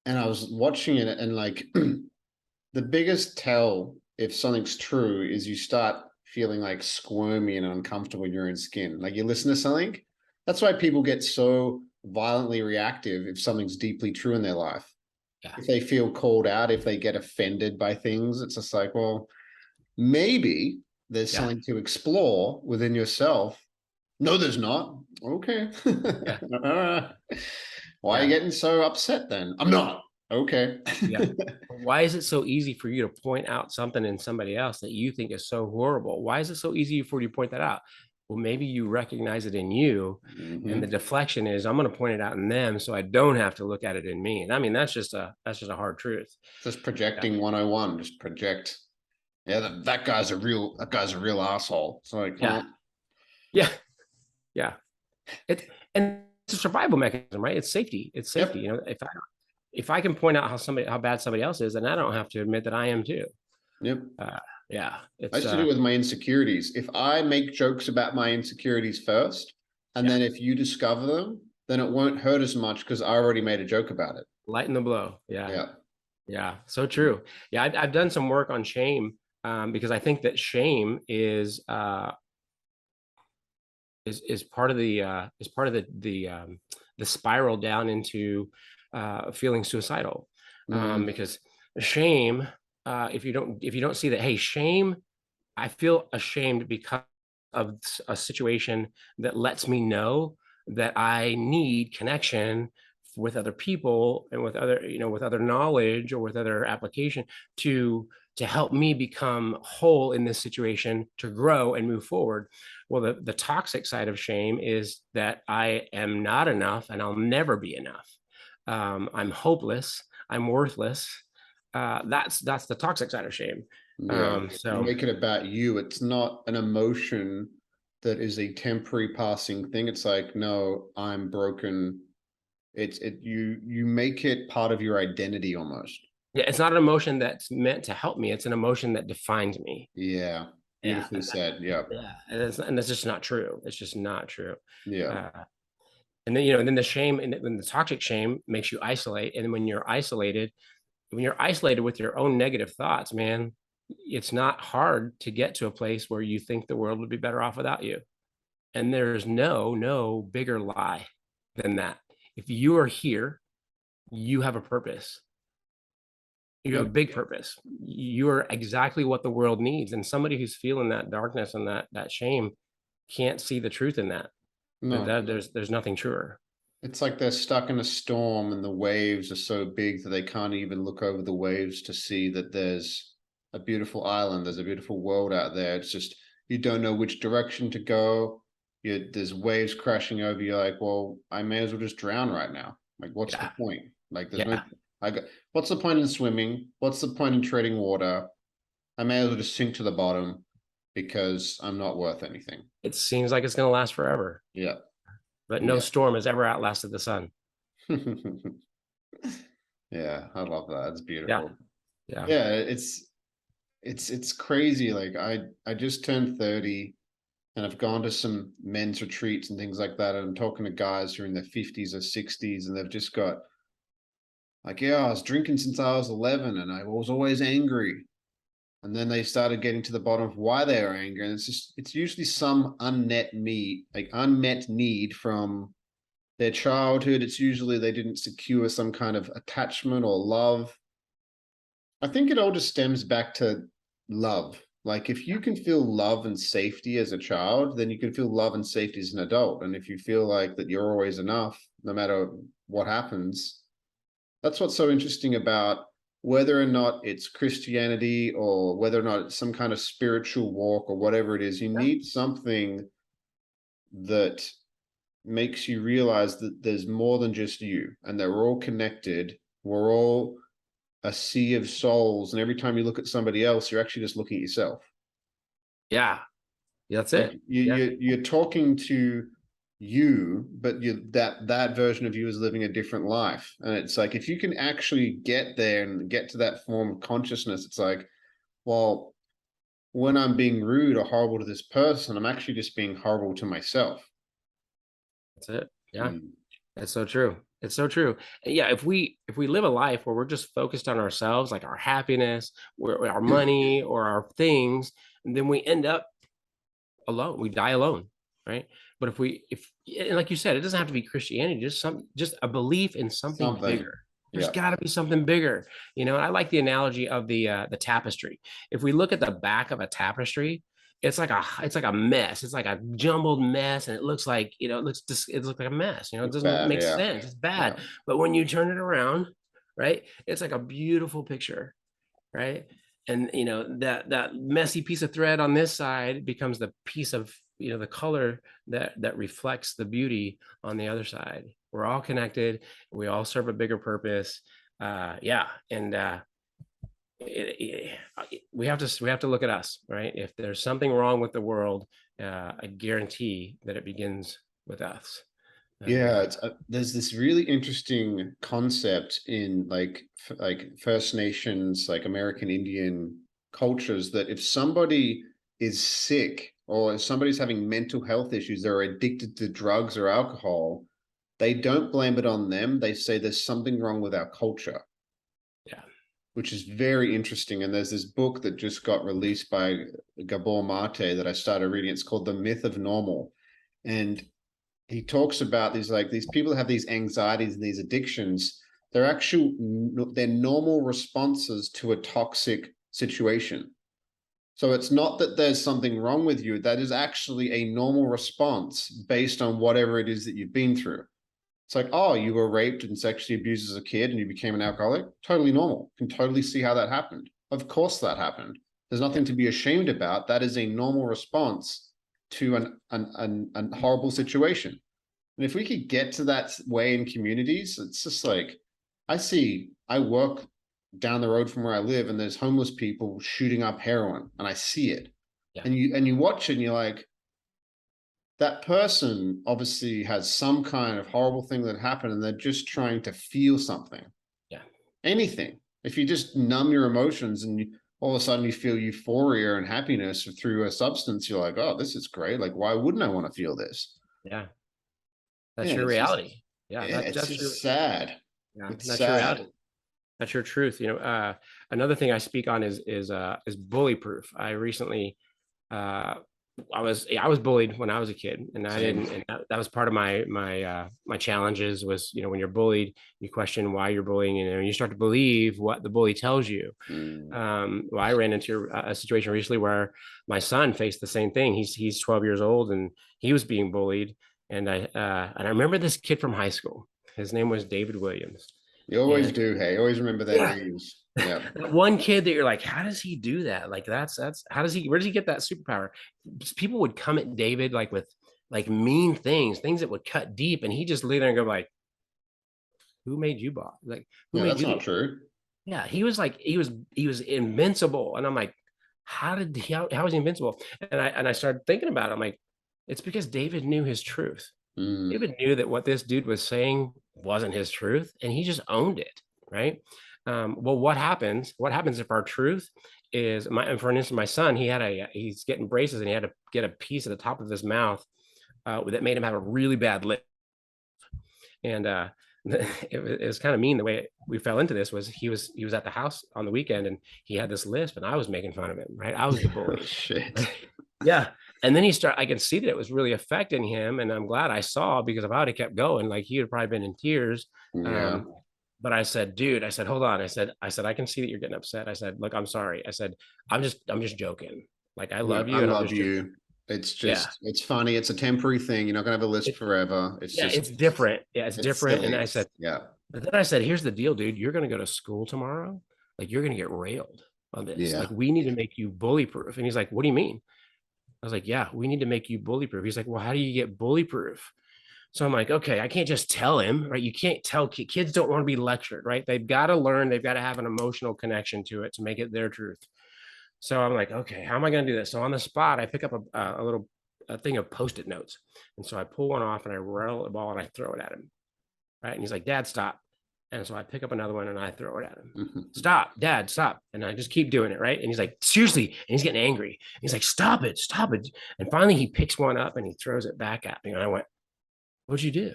And I was watching it, and like the biggest tell if something's true is you start feeling like squirmy and uncomfortable in your own skin. Like you listen to something. That's why people get so violently reactive if something's deeply true in their life. yeah, If they feel called out, if they get offended by things, it's just like, well, maybe there's yeah, something to explore within yourself. No, there's not. Okay. yeah, Why are you yeah, getting so upset then? I'm not. Okay. yeah. Why is it so easy for you to point out something in somebody else that you think is so horrible? Why is it so easy for you to point that out? Well, maybe you recognize it in you, and the Mm-hmm. deflection is I'm going to point it out in them, so I don't have to look at it in me. And I mean, that's just a hard truth. Just Yeah, projecting 101. Just project. Yeah, that guy's a real asshole. It's like, yeah, well, yeah, yeah. It and it's a survival mechanism, right? It's safety. It's safety. yep, You know, if I can point out how bad somebody else is, then I don't have to admit that I am too. yep. Uh, yeah, I it's used to do it with my insecurities. If I make jokes about my insecurities first, and yeah, then if you discover them, then it won't hurt as much because I already made a joke about it. lighten the blow. Yeah, Yeah. yeah, so true. Yeah, I've done some work on shame, because I think that shame is part of the spiral down into feeling suicidal, Mm, because shame, if you don't see that, hey, shame, I feel ashamed because of a situation that lets me know that I need connection with other people and with other, with other knowledge or with other application to help me become whole in this situation, to grow and move forward. Well, the toxic side of shame is that I am not enough and I'll never be enough. I'm hopeless. I'm worthless. That's the toxic side of shame. yeah. You So make it about you. It's not an emotion that is a temporary passing thing. It's like, no, I'm broken. You make it part of your identity almost. yeah, it's not an emotion that's meant to help me. It's an emotion that defines me. Yeah. Yeah, Beautifully said. Yeah. yeah, and that's just not true. It's just not true. Yeah. Uh, and then and then the shame and then the toxic shame makes you isolate. And when you're isolated with your own negative thoughts, man, it's not hard to get to a place where you think the world would be better off without you. And there's no bigger lie than that. If you are here, you have a purpose. You have a Yep. big purpose. You are exactly what the world needs. And somebody who's feeling that darkness and that shame can't see the truth in that. No. There's nothing truer. It's like they're stuck in a storm and the waves are so big that they can't even look over the waves to see that there's a beautiful island, there's a beautiful world out there. It's just you don't know which direction to go. There's waves crashing over. You're like, well, I may as well just drown right now. Like, what's the Yeah. point? Like, there's no. Yeah. I got. What's the point in swimming? What's the point in treading water? I may as well just sink to the bottom because I'm not worth anything. It seems like it's going to last forever, Yeah. but no Yeah. storm has ever outlasted the sun. Yeah, I love that. It's Yeah. beautiful. Yeah. Yeah, it's crazy. Like I just turned 30 and I've gone to some men's retreats and things like that. And I'm talking to guys who are in their 50s or 60s and they've just got like, yeah, I was drinking since I was 11 and I was always angry. And then they started getting to the bottom of why they are angry. And it's usually some unmet need from their childhood. It's usually they didn't secure some kind of attachment or love. I think it all just stems back to love. Like if you can feel love and safety as a child, then you can feel love and safety as an adult. And if you feel like that you're always enough, no matter what happens, that's what's so interesting about whether or not it's Christianity or whether or not it's some kind of spiritual walk or whatever it is, you Yeah. need something that makes you realize that there's more than just you and that we're all connected. We're all a sea of souls. And every time you look at somebody else, you're actually just looking at yourself. Yeah. That's Like it. Yeah. you're talking to you, but that version of you is living a different life. And it's like, if you can actually get there and get to that form of consciousness, it's like, well, when I'm being rude or horrible to this person, I'm actually just being horrible to myself. That's it. Yeah. Mm. That's so true. It's so true. Yeah, if we live a life where we're just focused on ourselves, like our happiness, or our money, or our things, and then we end up alone. We die alone, right? But if and like you said, it doesn't have to be Christianity, just a belief in something Something. bigger. There's Yeah. got to be something bigger. I like the analogy of the tapestry. If we look at the back of a tapestry, it's like a mess. It's like a jumbled mess, and it looks like it looks like a mess. It It's doesn't bad. make Yeah. sense. It's bad. Yeah. But when you turn it around, right, it's like a beautiful picture, right? And that messy piece of thread on this side becomes the piece of the color that reflects the beauty on the other side. We're all connected. We all serve a bigger purpose. Yeah, and we have to look at us, right? If there's something wrong with the world, I guarantee that it begins with us. And Yeah, there's this really interesting concept in like First Nations, like American Indian cultures, that if somebody is sick or if somebody's having mental health issues, they're addicted to drugs or alcohol, they don't blame it on them. They say there's something wrong with our culture, yeah, which is very interesting. And there's this book that just got released by Gabor Mate that I started reading. It's called The Myth of Normal. And he talks about these people that have these anxieties and these addictions. They're normal responses to a toxic situation. So it's not that there's something wrong with you. That is actually a normal response based on whatever it is that you've been through. It's like, oh, you were raped and sexually abused as a kid and you became an alcoholic. Totally normal. Can totally see how that happened. Of course that happened. There's yeah, nothing to be ashamed about. That is a normal response to an horrible situation. And if we could get to that way in communities, it's just like, I work down the road from where I live and there's homeless people shooting up heroin and I see it. yeah, And you watch it and you're like, that person obviously has some kind of horrible thing that happened and they're just trying to feel something, yeah, anything. If you just numb your emotions and all of a sudden you feel euphoria and happiness through a substance, you're like, oh, this is great. Like, why wouldn't I want to feel this? yeah. That's Yeah, your reality. Yeah, it's that's your just sad. yeah, It's that's your reality. sad. That's your truth. Another thing I speak on is bully proof. I recently I was bullied when I was a kid, and I Same. didn't. And that was part of my challenges. Was when you're bullied, you question why you're bullying, and you start to believe what the bully tells you. Mm. Well, I ran into a situation recently where my son faced the same thing. He's 12 years old, and he was being bullied. And I remember this kid from high school. His name was David Williams. You always And do. Hey, always remember their yeah, names. Yeah. that one kid that you're like, how does he do that? Like that's where does he get that superpower? People would come at David like with like mean things that would cut deep, and he just lay there and go like, who made you boss? Like, who Yeah, made that's you not the true. yeah, he was invincible. And I'm like, how was he invincible? And I started thinking about it. I'm like, it's because David knew his truth. Mm. David knew that what this dude was saying wasn't his truth, and he just owned it, right? Well, what happens? What happens if our truth is for instance, my son, he's getting braces, and he had to get a piece at the top of his mouth that made him have a really bad lip, and it was kind of mean the way we fell into this. Was he was at the house on the weekend, and he had this lisp, and I was making fun of him, right? I was the Oh bully. shit. Yeah. And then I could see that it was really affecting him. And I'm glad I saw, because if I would have kept going, like he would have probably been in tears. Yeah. Um, but I said, dude, I said, hold on. I can see that you're getting upset. I said, look, I'm sorry. I said, I'm just joking. Like, I Yeah. love I you, and I'm love just joking. you. It's Yeah. just, it's funny. It's a temporary thing. You're not gonna have a list It, forever. It's yeah, just, it's different. Yeah, it's it's different. And silly. I said, Yeah. but then I said, here's the deal, dude. You're going to go to school tomorrow. like, you're going to get railed on this. Yeah. Like, we need to make you bully proof. And he's like, what do you mean? I was like, yeah, we need to make you bully proof. He's like, well, how do you get bully proof? So I'm like, okay, I can't just tell him, right? You can't tell kids don't want to be lectured, right? They've got to learn, they've got to have an emotional connection to it to make it their truth. So I'm like, okay, how am I going to do this? So on the spot, I pick up a little thing of Post-it notes. And so I pull one off and I roll the ball and I throw it at him. Right. And he's like, Dad, stop. And so I pick up another one and I throw it at him. Stop, Dad, stop. And I just keep doing it. Right. And he's like, seriously. And he's getting angry. He's like, stop it, stop it. And finally he picks one up and he throws it back at me. And I went, what'd you do?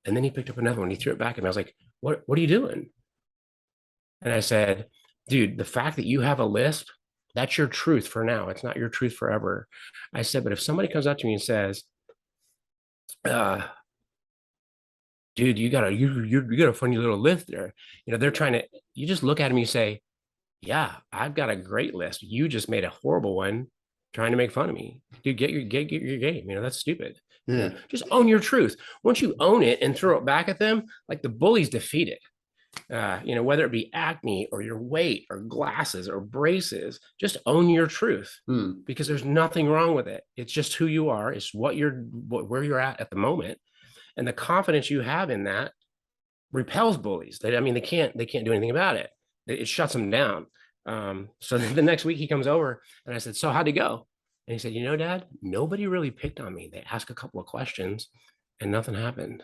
And then he picked up another one. He threw it back at me. I was like, what are you doing? And I said, dude, the fact that you have a lisp, that's your truth for now. It's not your truth forever. I said, but if somebody comes up to me and says, dude, you got a funny little lisp there. They're trying to, you just look at him, you say, yeah, I've got a great lisp. You just made a horrible one trying to make fun of me. Dude, get your game. That's stupid. Yeah. Just own your truth. Once you own it and throw it back at them, like, the bully's defeated. Whether it be acne or your weight or glasses or braces, just own your truth, because there's nothing wrong with it. It's just who you are. It's where you're at the moment. And the confidence you have in that repels bullies. They can't do anything about it. It shuts them down. So the next week he comes over and I said, so how'd it go? And he said, Dad, nobody really picked on me. They asked a couple of questions and nothing happened.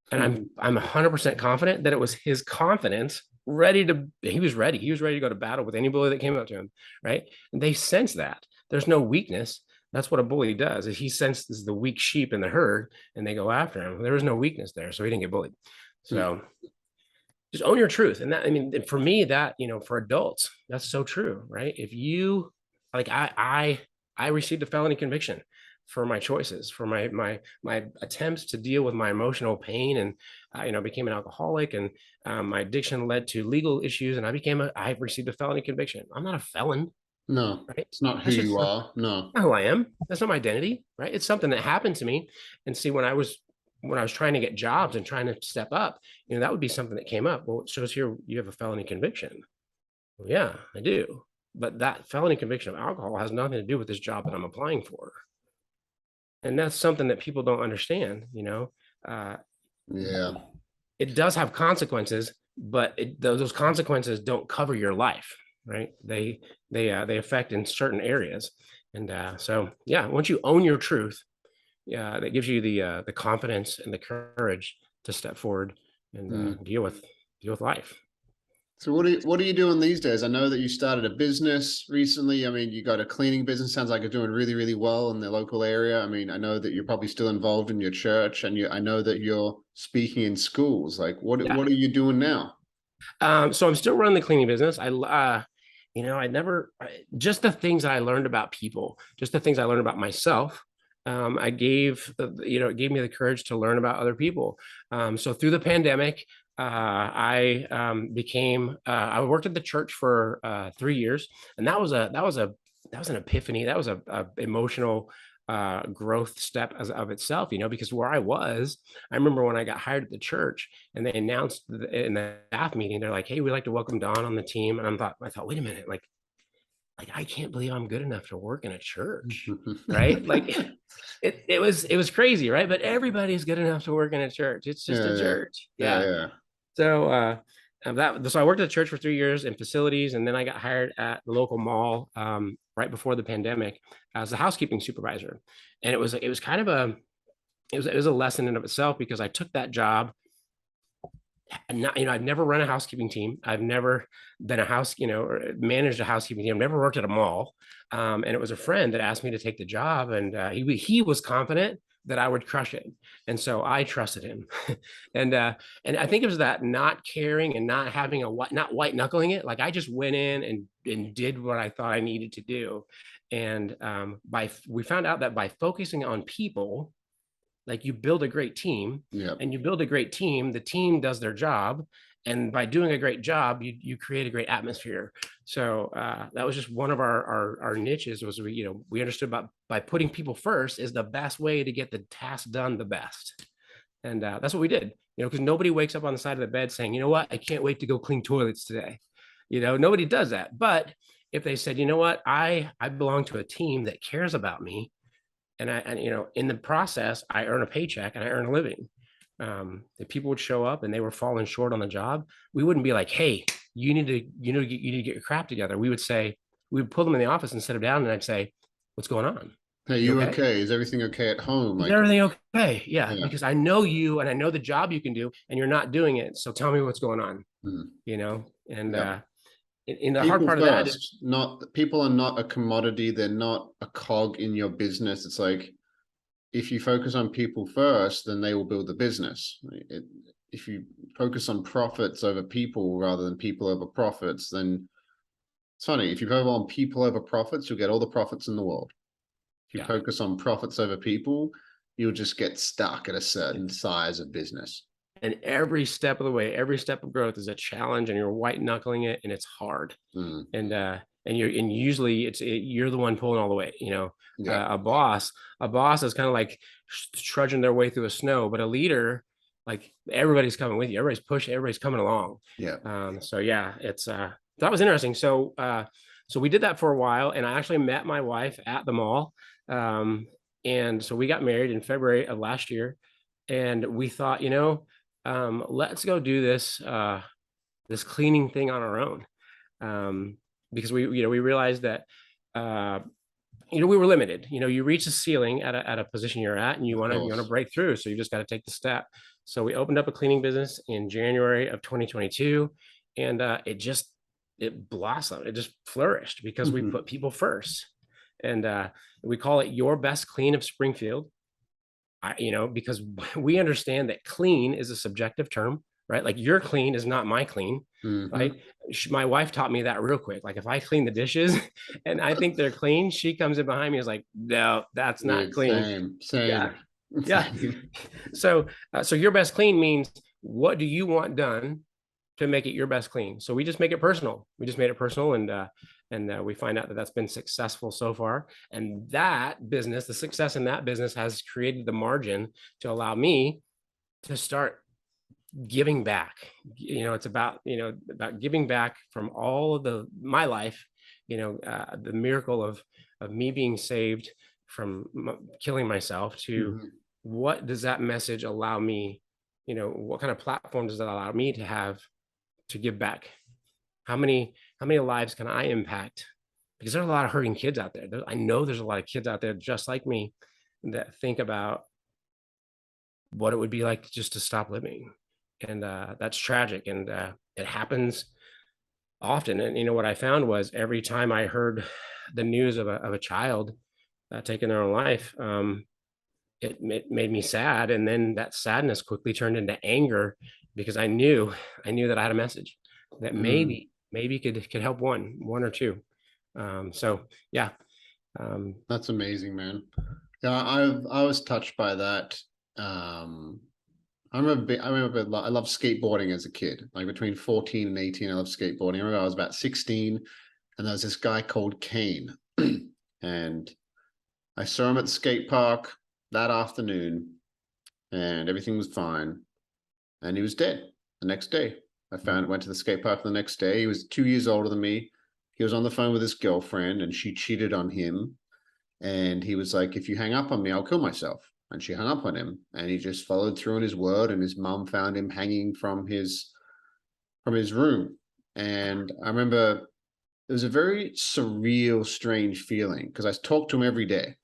And I'm 100% confident that it was his confidence he was ready to go to battle with any bully that came up to him. Right. And they sense that there's no weakness. That's what a bully does, is he senses the weak sheep in the herd and they go after him. There was no weakness there. So he didn't get bullied. So just own your truth. And that, for me, that, for adults, that's so true. Right. If you, like, I received a felony conviction for my choices, for my attempts to deal with my emotional pain, and became an alcoholic, and my addiction led to legal issues, and I received a felony conviction. I'm not a felon. No, right? it's not who you are. No, not who I am. That's not my identity, right? It's something that happened to me. And see, when I was trying to get jobs and trying to step up, that would be something that came up. Well, it shows here you have a felony conviction. Well, yeah, I do. But that felony conviction of alcohol has nothing to do with this job that I'm applying for. And that's something that people don't understand. Yeah. It does have consequences, but those consequences don't cover your life, right? They affect in certain areas. And so, yeah, once you own your truth, yeah, that gives you the confidence and the courage to step forward and deal with life. So what are you doing these days? I know that you started a business recently. I mean, you got a cleaning business. Sounds like you're doing really, really well in the local area. I mean, I know that you're probably still involved in your church, and I know that you're speaking in schools. Like, what are you doing now? So I'm still running the cleaning business. Just the things that I learned about people, just the things I learned about myself. It gave me the courage to learn about other people. So through the pandemic, I worked at the church for 3 years, and that was an epiphany. That was a emotional growth step of itself, because where I remember when I got hired at the church and they announced in the staff meeting, they're like, hey, we'd like to welcome Don on the team. And I thought, wait a minute, like I can't believe I'm good enough to work in a church, right? Like it was crazy, right? But everybody's good enough to work in a church. It's just a church. Yeah. So so I worked at the church for 3 years in facilities, and then I got hired at the local mall right before the pandemic as a housekeeping supervisor. And it was kind of it was a lesson in of itself, because I took that job. And I've never run a housekeeping team. I've never been or managed a housekeeping team. I've never worked at a mall. And it was a friend that asked me to take the job, and he was confident that I would crush it. And so I trusted him. and I think it was that not caring and not having not white knuckling it. Like, I just went in and did what I thought I needed to do. And we found out that by focusing on people, like, you build a great team, and you build a great team, the team does their job. And by doing a great job, you create a great atmosphere. So that was just one of our niches, was we understood by putting people first is the best way to get the task done the best. And that's what we did, because nobody wakes up on the side of the bed saying, you know what, I can't wait to go clean toilets today. Nobody does that. But if they said, you know what, I belong to a team that cares about me, and in the process, I earn a paycheck and I earn a living. If people would show up and they were falling short on the job, we wouldn't be like, hey, you need to get your crap together. We would pull them in the office and sit them down, and I'd say, what's going on? Hey, You you okay? okay? Is everything okay at home? Is Like, everything okay? Yeah, yeah. because I know you and I know the job you can do, and you're not doing it. So tell me what's going on. Mm, And yeah. in the hard People part of that is, first, not people are not a commodity. They're not a cog in your business. It's like, if you focus on people first, then they will build the business. If you focus on profits over people rather than people over profits, then it's funny. If you focus on people over profits, you'll get all the profits in the world. If you yeah, focus on profits over people, you'll just get stuck at a yeah. certain size of business. And every step of the way, every step of growth is a challenge, and you're white knuckling it, and it's hard. Mm, And usually you're the one pulling all the way. yeah, A boss is kind of like trudging their way through the snow, but a leader, like, everybody's coming with you, everybody's pushing, everybody's coming along. yeah. So yeah, it's that was interesting. So we did that for a while, and I actually met my wife at the mall. And so we got married in February of last year, and we thought, let's go do this cleaning thing on our own. Because we realized that uh, we were limited. You reach a ceiling at a position you're at, and you Of want to course. break through. So you just got to take the step. So we opened up a cleaning business in January of 2022, and it blossomed. It just flourished because we put people first, and we call it Your Best Clean of Springfield. Because we understand that clean is a subjective term, right? Like, your clean is not my clean, Mm-hmm. right? My wife taught me that real quick. Like, if I clean the dishes and I think they're clean, she comes in behind me and is like, no, that's not Dude, clean. same, Yeah. same, Yeah. same. So your best clean means, what do you want done to make it your best clean? So we just make it personal. We just made it personal, and we find out that that's been successful so far. And that business, the success in that business, has created the margin to allow me to start giving back. It's about giving back from all of my life. The miracle of me being saved from killing myself, to Mhm. what does that message allow me? What kind of platform does that allow me to have to give back? How many lives can I impact? Because there's a lot of hurting kids out there. I know there's a lot of kids out there just like me that think about what it would be like just to stop living, and that's tragic, and it happens often. And what I found was, every time I heard the news of a child taking their own life, it made me sad, and then that sadness quickly turned into anger, because I knew that I had a message that Mm, maybe could help one or two. So yeah. that's amazing, man. Yeah, I was touched by that. Um, I love skateboarding as a kid. Like between 14 and 18, I loved skateboarding. I remember I was about 16, and there was this guy called Kane, and I saw him at the skate park that afternoon, and everything was fine, and he was dead the next day. Went to the skate park the next day. He was 2 years older than me. He was on the phone with his girlfriend, and she cheated on him. And he was like, if you hang up on me, I'll kill myself. And she hung up on him, and he just followed through on his word. And his mum found him hanging from his room. And I remember it was a very surreal, strange feeling, because I talked to him every day.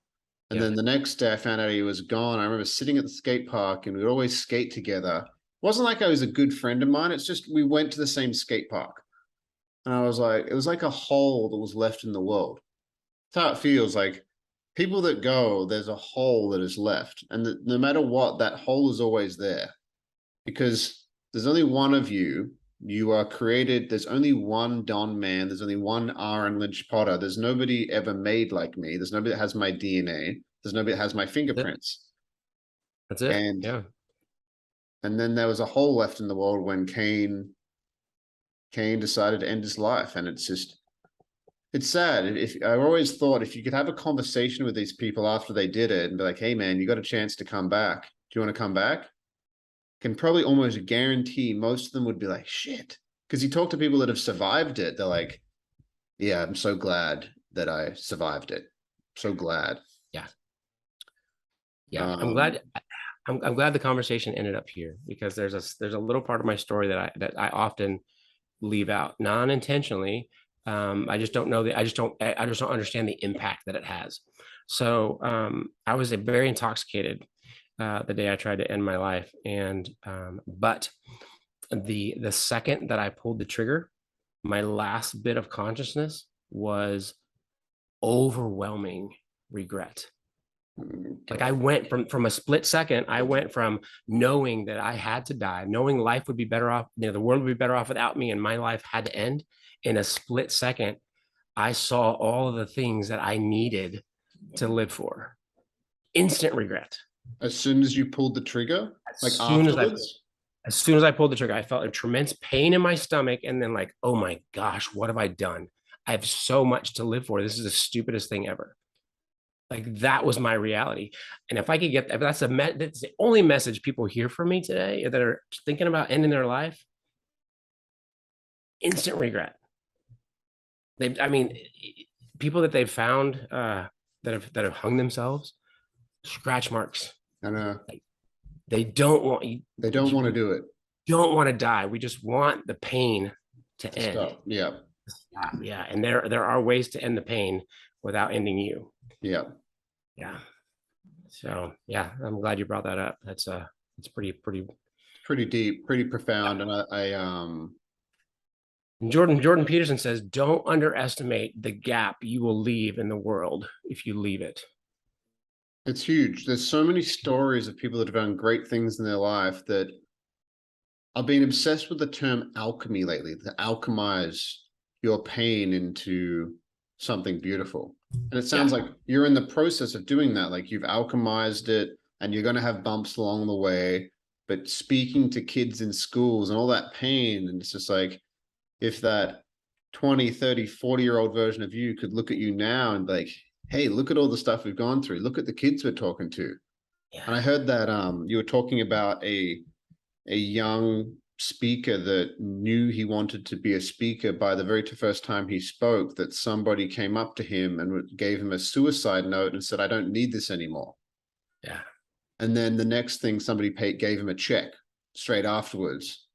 And Yeah. then the next day I found out he was gone. I remember sitting at the skate park, and we'd always skate together. It wasn't like I was a good friend of mine. It's just we went to the same skate park. And I was like, it was like a hole that was left in the world. That's how it feels. Like, people that go, there's a hole that is left. And no matter what, that hole is always there, because there's only one of you. You are created. There's only one Don Mann. There's only one Aaron Lynch-potter. There's nobody ever made like me. There's nobody that has my DNA. There's nobody that has my That's it. fingerprints. That's it. And Yeah. and then there was a hole left in the world when Cain decided to end his life. And it's sad. If I always thought, if you could have a conversation with these people after they did it and be like, hey man, you got a chance to come back. Do you want to come back? Can probably almost guarantee most of them would be like, shit, because you talk to people that have survived it, they're like, yeah, I'm so glad that I survived it. So glad. Yeah. Yeah. Um, I'm glad the conversation ended up here, because there's a little part of my story that I often leave out non-intentionally. I just don't know that I just don't understand the impact that it has. So I was very intoxicated the day I tried to end my life, and but the second that I pulled the trigger, my last bit of consciousness was overwhelming regret. Like I went from a split second, I went from knowing that I had to die, knowing life would be better off, the world would be better off without me, and my life had to end. In a split second, I saw all of the things that I needed to live for. Instant regret. as soon as you pulled the trigger, As like soon as I afterwards. as soon as I pulled the trigger, I felt a tremendous pain in my stomach, and then like, oh my gosh, what have I done? I have so much to live for. This is the stupidest thing ever. Like that was my reality. And if I could get, if that's the only message people hear from me today that are thinking about ending their life, instant regret. I mean, people that they've found that have hung themselves, scratch marks. And Like, they don't want they don't want to do it. don't want to die. We just want the pain to To end. stop. Yeah. Yeah, and there are ways to end the pain without ending you. Yeah. Yeah. So yeah, I'm glad you brought that up. It's Pretty deep, pretty profound. And Jordan Peterson says, don't underestimate the gap you will leave in the world if you leave it. it's huge. There's so many stories of people that have done great things in their life that I've been obsessed with the term alchemy lately, to alchemize your pain into something beautiful. And it sounds Yeah. like you're in the process of doing that. Like you've alchemized it and you're going to have bumps along the way. But speaking to kids in schools and all that pain, and it's just like, if that 20, 30, 40-year-old version of you could look at you now and be like, hey, look at all the stuff we've gone through. Look at the kids we're talking to. Yeah. And I heard that you were talking about a young speaker that knew he wanted to be a speaker by the very first time he spoke, that somebody came up to him and gave him a suicide note and said, I don't need this anymore. Yeah. And then the next thing, somebody gave him a check straight afterwards.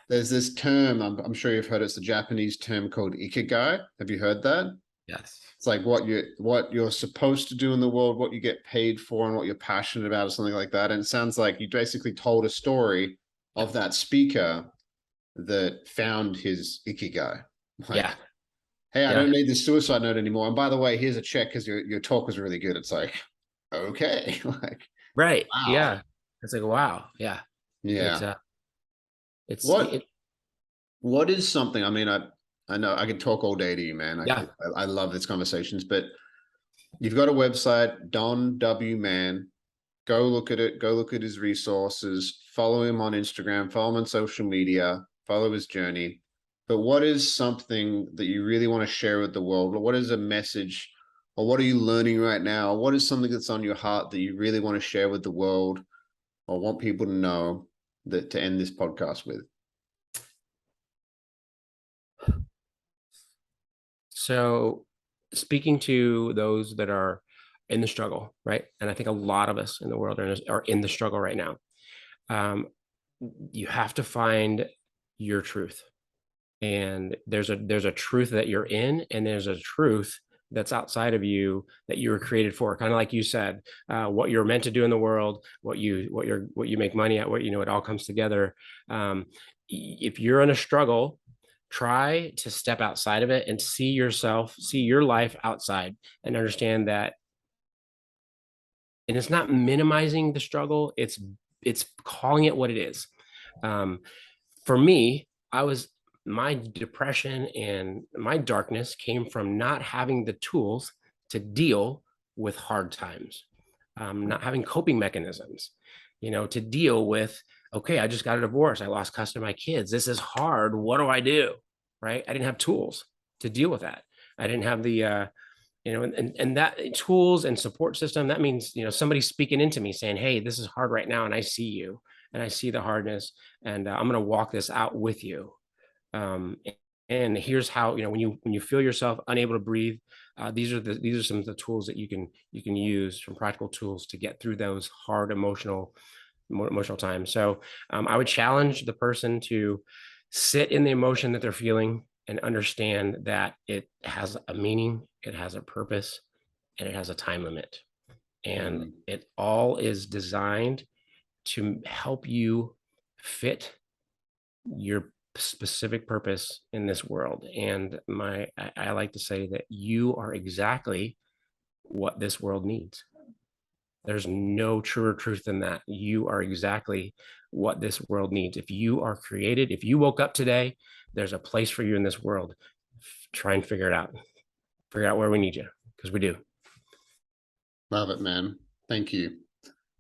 There's this term, I'm sure you've heard, it's the Japanese term called Ikigai. Have you heard that? Yes. It's like what you're supposed to do in the world, what you get paid for, and what you're passionate about, or something like that. And it sounds like you basically told a story of that speaker that found his Ikigai. Like, Yeah. hey, I Yeah. don't need this suicide note anymore. And by the way, here's a check because your talk was really good. It's like, okay, like, Right. wow. Yeah. It's like, wow. Yeah. It's Yeah. it's What it, what is something? I mean, I know I could talk all day to you, man. yeah. I love these conversations, but you've got a website, Don W. Mann. Go look at it. Go look at his resources. Follow him on Instagram. Follow him on social media. Follow his journey. But what is something that you really want to share with the world? Or what is a message? Or what are you learning right now? Or what is something that's on your heart that you really want to share with the world or want people to know that to end this podcast with? So speaking to those that are in the struggle, right? And I think a lot of us in the world are in the struggle right now. Um, you have to find your truth. And there's a truth that you're in, and there's a truth that's outside of you that you were created for. Kind of like you said, what you're meant to do in the world, what you make money at, what it all comes together. If you're in a struggle, try to step outside of it and see your life outside, and understand that. And it's not minimizing the struggle; it's calling it what it is. Um, for me, my depression and my darkness came from not having the tools to deal with hard times, not having coping mechanisms, to deal with, okay, I just got a divorce. I lost custody of my kids. This is hard. What do I do? Right. I didn't have tools to deal with that. I didn't have and that tools and support system. That means, somebody speaking into me saying, hey, this is hard right now. And I see you and I see the hardness, and I'm going to walk this out with you. And here's how, when you feel yourself unable to breathe, these are some of the tools that you can use, from practical tools to get through those hard emotional times. So I would challenge the person to sit in the emotion that they're feeling and understand that it has a meaning, it has a purpose, and it has a time limit. And it all is designed to help you fit your specific purpose in this world. And I like to say that you are exactly what this world needs. There's no truer truth than that. You are exactly what this world needs. If you are created, if you woke up today, there's a place for you in this world. Try and figure it out. Figure out where we need you, because we do. Love it, man. Thank you.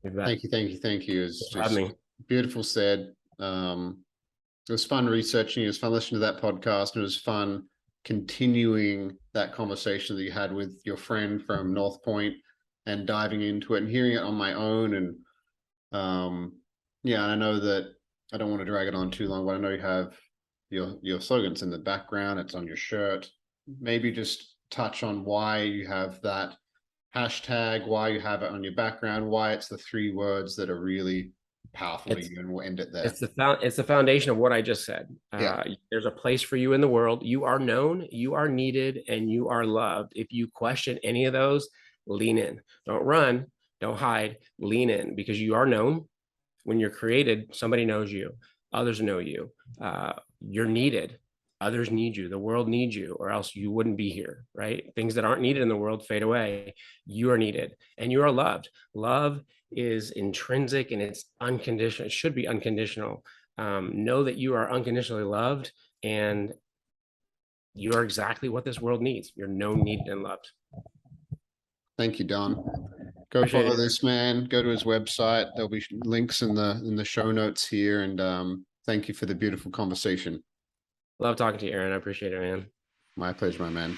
Thank you. It's just beautiful said. It was fun researching. It was fun listening to that podcast. And it was fun continuing that conversation that you had with your friend from North Point and diving into it and hearing it on my own. And yeah, and I know that I don't want to drag it on too long, but I know you have your slogans in the background. It's on your shirt. Maybe just touch on why you have that hashtag, why you have it on your background, why it's the 3 words that are really powerful to you, and we'll end it there. It's the foundation of what I just said. Yeah. There's a place for you in the world. You are known, you are needed, and you are loved. If you question any of those, lean in. Don't run, don't hide, lean in, because you are known. When you're created, somebody knows you, others know you. You're needed. Others need you. The world needs you, or else you wouldn't be here, right? Things that aren't needed in the world fade away. You are needed and you are loved. Love is intrinsic and it's unconditional. It should be unconditional. Know that you are unconditionally loved, and you are exactly what this world needs. You're known, needed, and loved. Thank you, Don. Go follow this man. Go to his website. There'll be links in the show notes here. And thank you for the beautiful conversation. Love talking to you, Aaron. I appreciate it, man. My pleasure, my man.